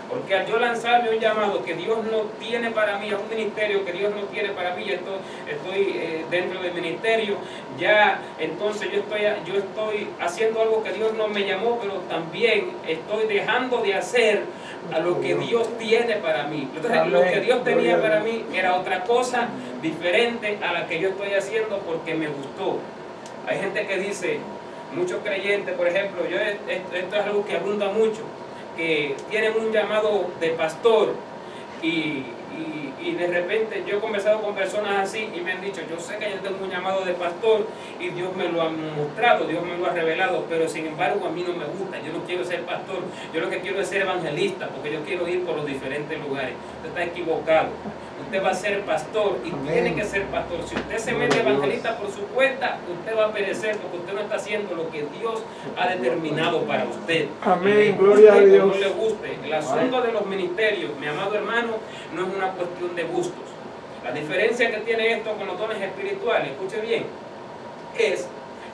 Porque al yo lanzarme un llamado que Dios no tiene para mí, a un ministerio que Dios no tiene para mí, estoy dentro del ministerio, ya entonces yo estoy haciendo algo que Dios no me llamó, pero también estoy dejando de hacer a lo que Dios tiene para mí. Entonces,
Amén.
lo que Dios tenía para mí era otra cosa diferente a la que yo estoy haciendo porque me gustó. Hay gente que dice, muchos creyentes, por ejemplo, esto es algo que abunda mucho, que tienen un llamado de pastor y de repente yo he conversado con personas así y me han dicho, yo sé que yo tengo un llamado de pastor y Dios me lo ha mostrado, Dios me lo ha revelado, pero sin embargo a mí no me gusta, yo no quiero ser pastor, yo lo que quiero es ser evangelista, porque yo quiero ir por los diferentes lugares. Usted está equivocado. Usted va a ser pastor y
Amén.
tiene que ser pastor. Si usted se mete evangelista por su cuenta, usted va a perecer porque usted no está haciendo lo que Dios ha determinado para usted.
Amén, gloria a Dios.
No le guste. El asunto de los ministerios, mi amado hermano, no es una cuestión de gustos. La diferencia que tiene esto con los dones espirituales, escuche bien, es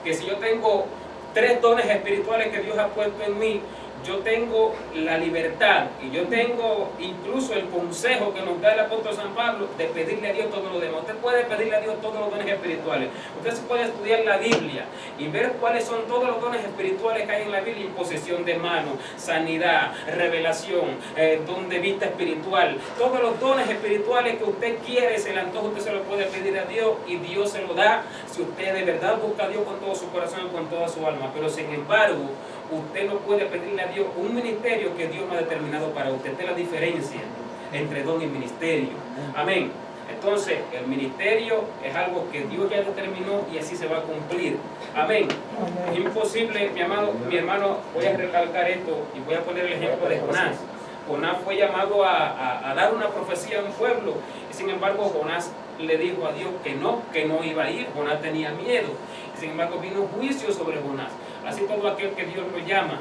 que si yo tengo 3 dones espirituales que Dios ha puesto en mí, yo tengo la libertad y yo tengo incluso el consejo que nos da el apóstol San Pablo de pedirle a Dios todo lo demás. Usted puede pedirle a Dios todos los dones espirituales. Usted se puede estudiar la Biblia y ver cuáles son todos los dones espirituales que hay en la Biblia: imposición de manos, sanidad, revelación, don de vista espiritual. Todos los dones espirituales que usted quiere, se le antoja, usted se lo puede pedir a Dios y Dios se lo da si usted de verdad busca a Dios con todo su corazón y con toda su alma. Pero sin embargo, usted no puede pedirle a Dios un ministerio que Dios no ha determinado para usted. Esta es la diferencia entre don y ministerio. Amén. Entonces, el ministerio es algo que Dios ya determinó y así se va a cumplir. Amén. Es imposible, mi hermano, voy a recalcar esto y voy a poner el ejemplo de Jonás. Jonás fue llamado a dar una profecía a un pueblo y sin embargo Jonás le dijo a Dios que no iba a ir. Jonás tenía miedo y sin embargo vino juicio sobre Jonás. Así todo aquel que Dios lo llama,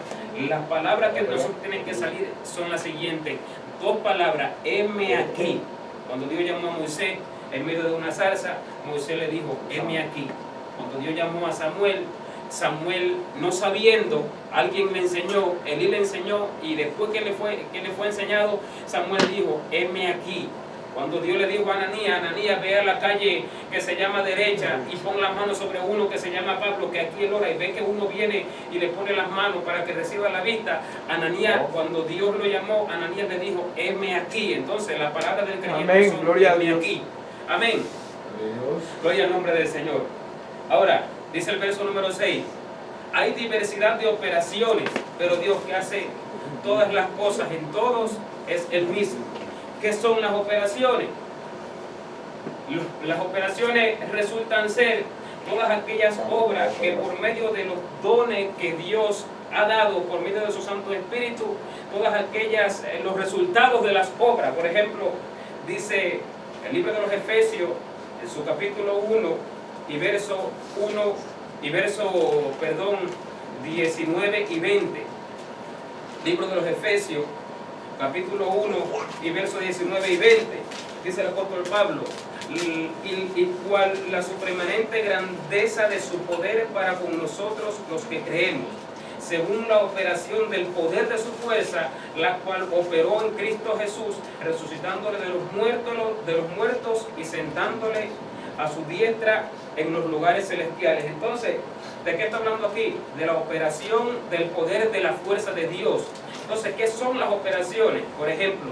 las palabras que nosotros tienen que salir son las siguientes: 2 palabras, heme aquí. Cuando Dios llamó a Moisés en medio de una zarza, Moisés le dijo, heme aquí. Cuando Dios llamó a Samuel, Samuel no sabiendo, alguien le enseñó, Elí le enseñó, y después que le fue enseñado, Samuel dijo, heme aquí. Cuando Dios le dijo a Ananías, ve a la calle que se llama derecha y pon las manos sobre uno que se llama Pablo, que aquí él ora, y ve que uno viene y le pone las manos para que reciba la vista. Ananías, cuando Dios lo llamó, Ananías le dijo, heme aquí. Entonces la palabra del creyente
Amén,
son,
gloria a
heme
Dios.
aquí. Amén. Gloria al nombre del Señor. Ahora, dice el verso número 6, hay diversidad de operaciones, pero Dios que hace todas las cosas en todos es el mismo. ¿Qué son las operaciones? Las operaciones resultan ser todas aquellas obras que por medio de los dones que Dios ha dado, por medio de su Santo Espíritu, todas aquellas, los resultados de las obras. Por ejemplo, dice el libro de los Efesios, en su capítulo 1 y verso 19 y 20. Libro de los Efesios, capítulo 1 y versos 19 y 20, dice el apóstol Pablo, y cual la supremanente grandeza de su poder para con nosotros los que creemos, según la operación del poder de su fuerza, la cual operó en Cristo Jesús, resucitándole de los muertos y sentándole a su diestra en los lugares celestiales. Entonces, ¿de qué está hablando aquí? De la operación del poder de la fuerza de Dios. Entonces, ¿qué son las operaciones? Por ejemplo,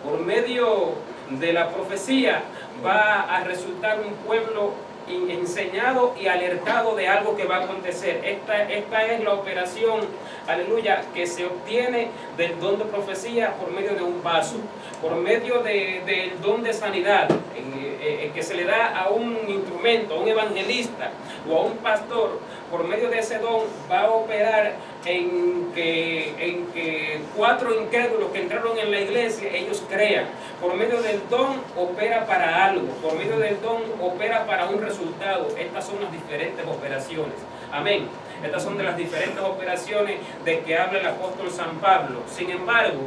por medio de la profecía va a resultar un pueblo enseñado y alertado de algo que va a acontecer. Esta es la operación, aleluya, que se obtiene del don de profecía por medio de un vaso, por medio del don de sanidad, que se le da a un instrumento, a un evangelista o a un pastor, por medio de ese don va a operar en que 4 incrédulos que entraron en la iglesia, ellos crean. Por medio del don opera para algo, por medio del don opera para un resultado. Estas son las diferentes operaciones. Amén. Estas son de las diferentes operaciones de que habla el apóstol San Pablo. Sin embargo,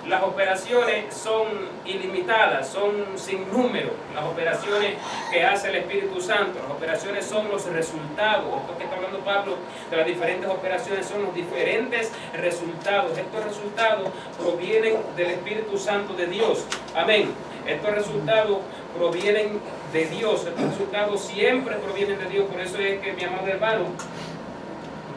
las operaciones son ilimitadas, son sin número. Las operaciones que hace el Espíritu Santo, las operaciones son los resultados. Esto que está hablando Pablo de las diferentes operaciones son los diferentes resultados. Estos resultados provienen del Espíritu Santo de Dios. Amén. Estos resultados provienen de Dios. Estos resultados siempre provienen de Dios. Por eso es que, mi amado hermano,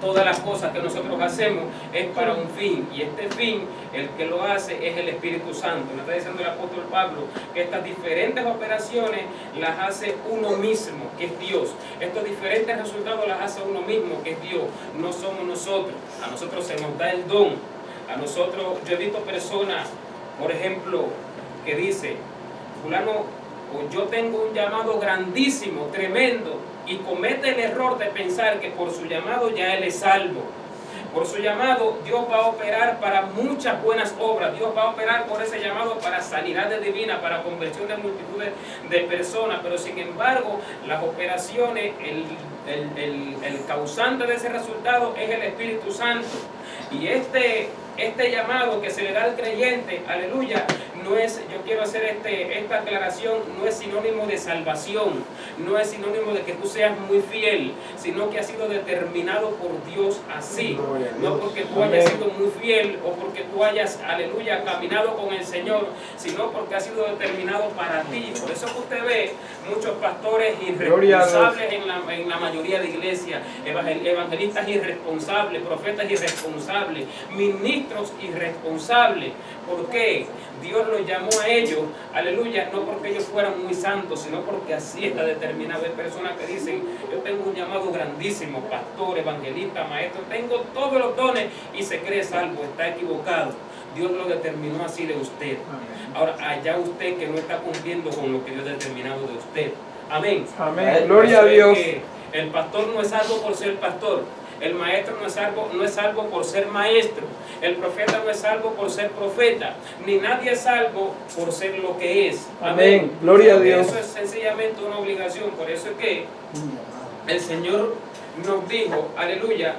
todas las cosas que nosotros hacemos es para un fin, y este fin, el que lo hace es el Espíritu Santo. Nos está diciendo el apóstol Pablo que estas diferentes operaciones las hace uno mismo, que es Dios. Estos diferentes resultados las hace uno mismo, que es Dios. No somos nosotros. A nosotros se nos da el don. A nosotros, yo he visto personas, por ejemplo, que dice, fulano, yo tengo un llamado grandísimo, tremendo, y comete el error de pensar que por su llamado ya él es salvo. Por su llamado Dios va a operar para muchas buenas obras. Dios va a operar por ese llamado para sanidad divina, para conversión de multitudes de personas. Pero sin embargo, las operaciones, el causante de ese resultado es el Espíritu Santo. Y este llamado que se le da al creyente, aleluya, no es, yo quiero hacer esta aclaración, no es sinónimo de salvación, no es sinónimo de que tú seas muy fiel, sino que ha sido determinado por Dios así. No porque tú hayas sido muy fiel o porque tú hayas, aleluya, caminado con el Señor, sino porque ha sido determinado para ti. Por eso que usted ve muchos pastores irresponsables en la mayoría de iglesias, evangelistas irresponsables, profetas irresponsables, ministros irresponsables. ¿Por qué? Dios los llamó a ellos, aleluya, no porque ellos fueran muy santos, sino porque así está determinado. Hay personas que dicen, yo tengo un llamado grandísimo, pastor, evangelista, maestro, tengo todos los dones y se cree salvo. Está equivocado. Dios lo determinó así de usted. Ahora, allá usted que no está cumpliendo con lo que Dios ha determinado de usted. Amén.
Amén. Gloria a Dios.
El pastor no es salvo por ser pastor. El maestro no es salvo por ser maestro. El profeta no es salvo por ser profeta. Ni nadie es salvo por ser lo que es.
Amén. Gloria a Dios.
Eso es sencillamente una obligación. Por eso es que el Señor nos dijo, aleluya,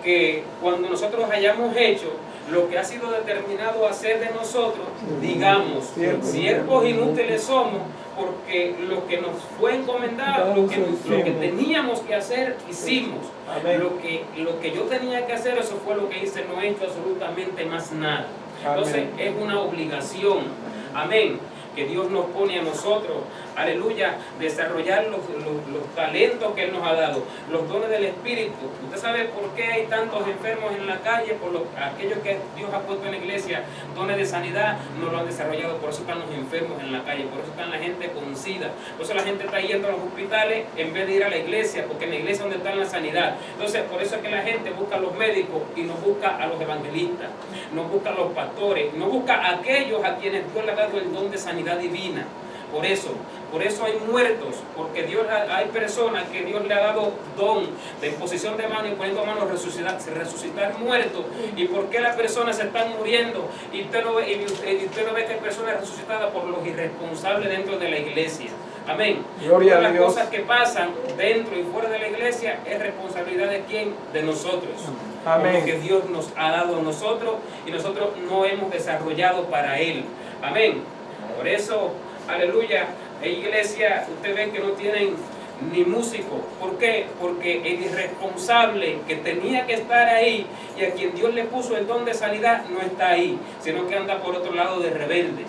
que cuando nosotros hayamos hecho lo que ha sido determinado hacer de nosotros, digamos, siervos inútiles somos, porque lo que nos fue encomendado, lo que teníamos que hacer, hicimos. Lo que yo tenía que hacer, eso fue lo que hice, no he hecho absolutamente más nada. Entonces es una obligación, amén, que Dios nos pone a nosotros, aleluya, desarrollar los talentos que Él nos ha dado, los dones del Espíritu. Usted sabe por qué hay tantos enfermos en la calle, por aquellos que Dios ha puesto en la iglesia, dones de sanidad, no lo han desarrollado. Por eso están los enfermos en la calle, por eso están la gente con SIDA, por eso la gente está yendo a los hospitales en vez de ir a la iglesia, porque en la iglesia es donde está la sanidad. Entonces, por eso es que la gente busca a los médicos y no busca a los evangelistas, no busca a los pastores, no busca a aquellos a quienes Dios le ha dado el don de sanidad divina. Por eso hay muertos, porque hay personas que Dios le ha dado don de imposición de mano y poniendo manos resucitar muertos. ¿Y por qué las personas se están muriendo? Y usted no ve que hay personas resucitadas por los irresponsables dentro de la iglesia. Amén.
Gloria a Dios.
Las cosas que pasan dentro y fuera de la iglesia es responsabilidad de quién, de nosotros.
Amén.
Porque Dios nos ha dado a nosotros y nosotros no hemos desarrollado para Él. Amén. Por eso, aleluya, en iglesia usted ve que no tienen ni músico. ¿Por qué? Porque el irresponsable que tenía que estar ahí y a quien Dios le puso el don de sanidad no está ahí, sino que anda por otro lado de rebelde.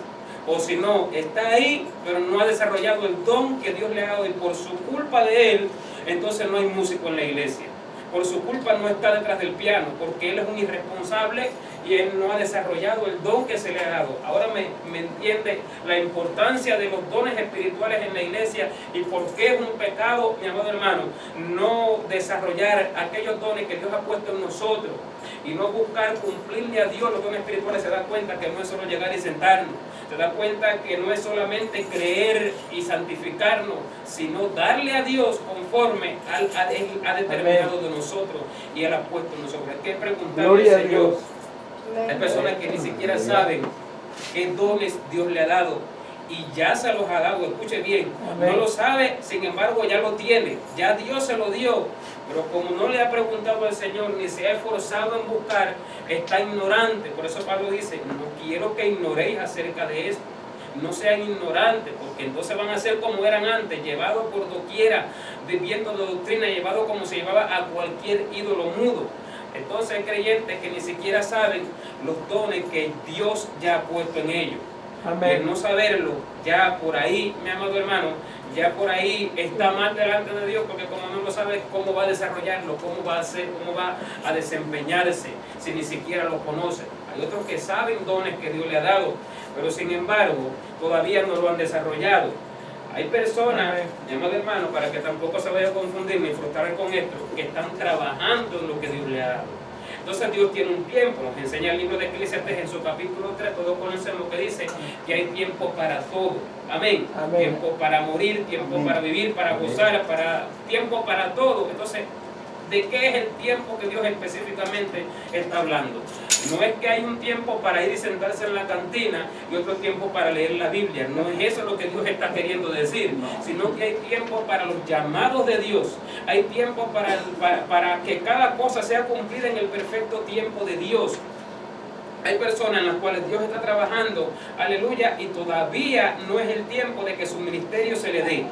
O si no, está ahí, pero no ha desarrollado el don que Dios le ha dado, y por su culpa de él, entonces no hay músico en la iglesia. Por su culpa no está detrás del piano, porque él es un irresponsable y él no ha desarrollado el don que se le ha dado. Ahora me entiende la importancia de los dones espirituales en la iglesia y por qué es un pecado, mi amado hermano, no desarrollar aquellos dones que Dios ha puesto en nosotros y no buscar cumplirle a Dios los dones espirituales. Se da cuenta que no es solo llegar y sentarnos, te das cuenta que no es solamente creer y santificarnos, sino darle a Dios conforme Él ha determinado de nosotros y Él ha puesto en nosotros. Hay que preguntarle al Señor. Hay personas que ni siquiera saben qué dones Dios le ha dado y ya se los ha dado. Escuche bien, no lo sabe, sin embargo ya lo tiene, ya Dios se lo dio, pero como no le ha preguntado al Señor ni se ha esforzado en buscar, está ignorante. Por eso Pablo dice, no quiero que ignoréis acerca de esto. No sean ignorantes, porque entonces van a ser como eran antes, llevados por doquiera, viviendo de doctrina, llevados como se llevaba a cualquier ídolo mudo. Entonces hay creyentes que ni siquiera saben los dones que Dios ya ha puesto en ellos.
Amén.
Y el no saberlo, ya por ahí, mi amado hermano, ya por ahí está mal delante de Dios, porque como no lo sabe, ¿cómo va a desarrollarlo? ¿Cómo va a hacer? ¿Cómo va a desempeñarse si ni siquiera lo conoce? Hay otros que saben dones que Dios le ha dado, pero sin embargo todavía no lo han desarrollado. Hay personas, mi amado hermano, para que tampoco se vaya a confundir ni frustrar con esto, que están trabajando en lo que Dios le ha dado. Entonces Dios tiene un tiempo, nos enseña el libro de Eclesiastés en su capítulo 3, todos conocemos lo que dice, que hay tiempo para todo. Amén.
Amén.
Tiempo para morir, tiempo
Amén.
para vivir, para gozar, tiempo para todo. Entonces, ¿de qué es el tiempo que Dios específicamente está hablando? No es que hay un tiempo para ir y sentarse en la cantina y otro tiempo para leer la Biblia. No es eso lo que Dios está queriendo decir, sino que hay tiempo para los llamados de Dios. Hay tiempo para que cada cosa sea cumplida en el perfecto tiempo de Dios. Hay personas en las cuales Dios está trabajando, aleluya, y todavía no es el tiempo de que su ministerio se le dé.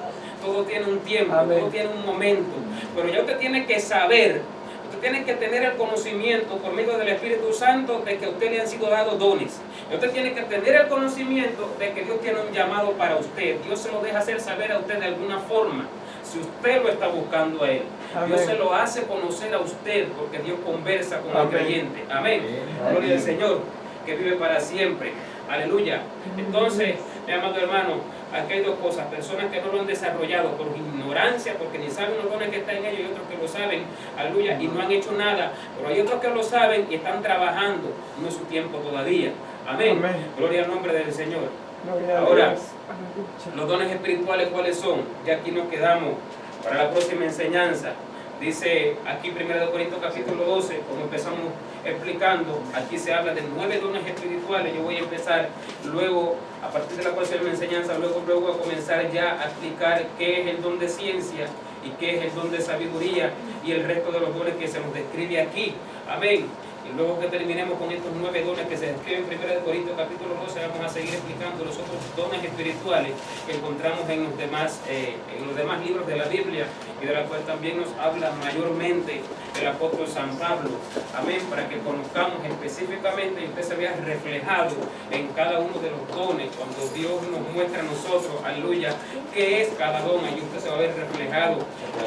Todo tiene un tiempo,
Amén.
todo tiene un momento. Pero ya usted tiene que saber, usted tiene que tener el conocimiento por medio del Espíritu Santo de que a usted le han sido dados dones. Usted tiene que tener el conocimiento de que Dios tiene un llamado para usted. Dios se lo deja hacer saber a usted de alguna forma, si usted lo está buscando a Él.
Amén.
Dios se lo hace conocer a usted, porque Dios conversa con el
Amén.
creyente. Amén. Gloria al Señor, que vive para siempre. Aleluya. Entonces, mi amado hermano, aquí hay dos cosas: personas que no lo han desarrollado por ignorancia, porque ni saben los dones que están en ellos, y otros que lo saben, aleluya, y no han hecho nada. Pero hay otros que lo saben y están trabajando. No es su tiempo todavía. Amén.
Amén.
Gloria al nombre del Señor.
Gloria a
Ahora,
Dios.
los dones espirituales, ¿cuáles son? Ya aquí nos quedamos para la próxima enseñanza. Dice aquí 1 Corintios capítulo 12, como empezamos explicando, aquí se habla de 9 dones espirituales. Yo voy a empezar luego, a partir de la próxima enseñanza, luego a comenzar ya a explicar qué es el don de ciencia y qué es el don de sabiduría y el resto de los dones que se nos describe aquí. Amén. Y luego que terminemos con estos 9 dones que se describen en 1 Corintios capítulo 12, vamos a seguir explicando los otros dones espirituales que encontramos en los demás libros de la Biblia, y de la cual también nos habla mayormente el apóstol San Pablo. Amén, para que conozcamos específicamente y usted se vea reflejado en cada uno de los dones, cuando Dios nos muestra a nosotros, aleluya, qué es cada don, y usted se va a ver reflejado,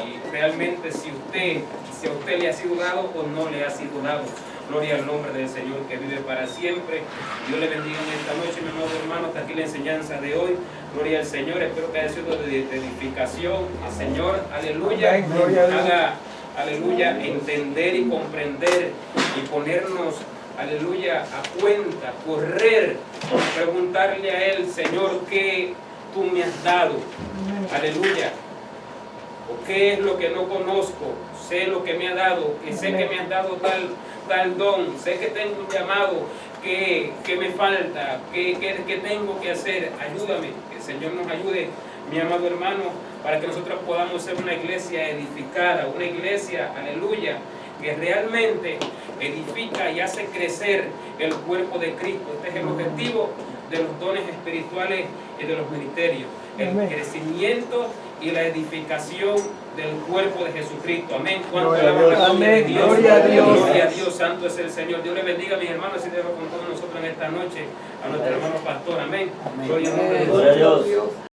y realmente si a usted le ha sido dado o no le ha sido dado. Gloria al nombre del Señor que vive para siempre. Dios le bendiga en esta noche, mi amado hermano. Hasta aquí la enseñanza de hoy. Gloria al Señor. Espero que haya sido de edificación. El Señor, aleluya,
Amén. Gloria a Dios.
haga, aleluya, entender y comprender y ponernos, aleluya, a cuenta, correr, preguntarle a Él, Señor, ¿qué tú me has dado? Aleluya. ¿O qué es lo que no conozco? Sé lo que me ha dado, que sé que me has dado tal don, sé que tengo un llamado, que me falta, que tengo que hacer. Ayúdame, que el Señor nos ayude, mi amado hermano, para que nosotros podamos ser una iglesia edificada, una iglesia, aleluya, que realmente edifica y hace crecer el cuerpo de Cristo. Este es el objetivo de los dones espirituales y de los ministerios, el
Amén.
Crecimiento y la edificación del cuerpo de Jesucristo. Amén. ¿Cuánto
Gloria a
alabamos
Dios.
la gloria de
Amén.
Dios?
Gloria a Dios.
Gloria a Dios, santo es el Señor. Dios le bendiga, mis hermanos, y dejo con todos nosotros en esta noche a nuestro hermano pastor. Amén. Gloria al nombre de Dios.
Gloria a Dios.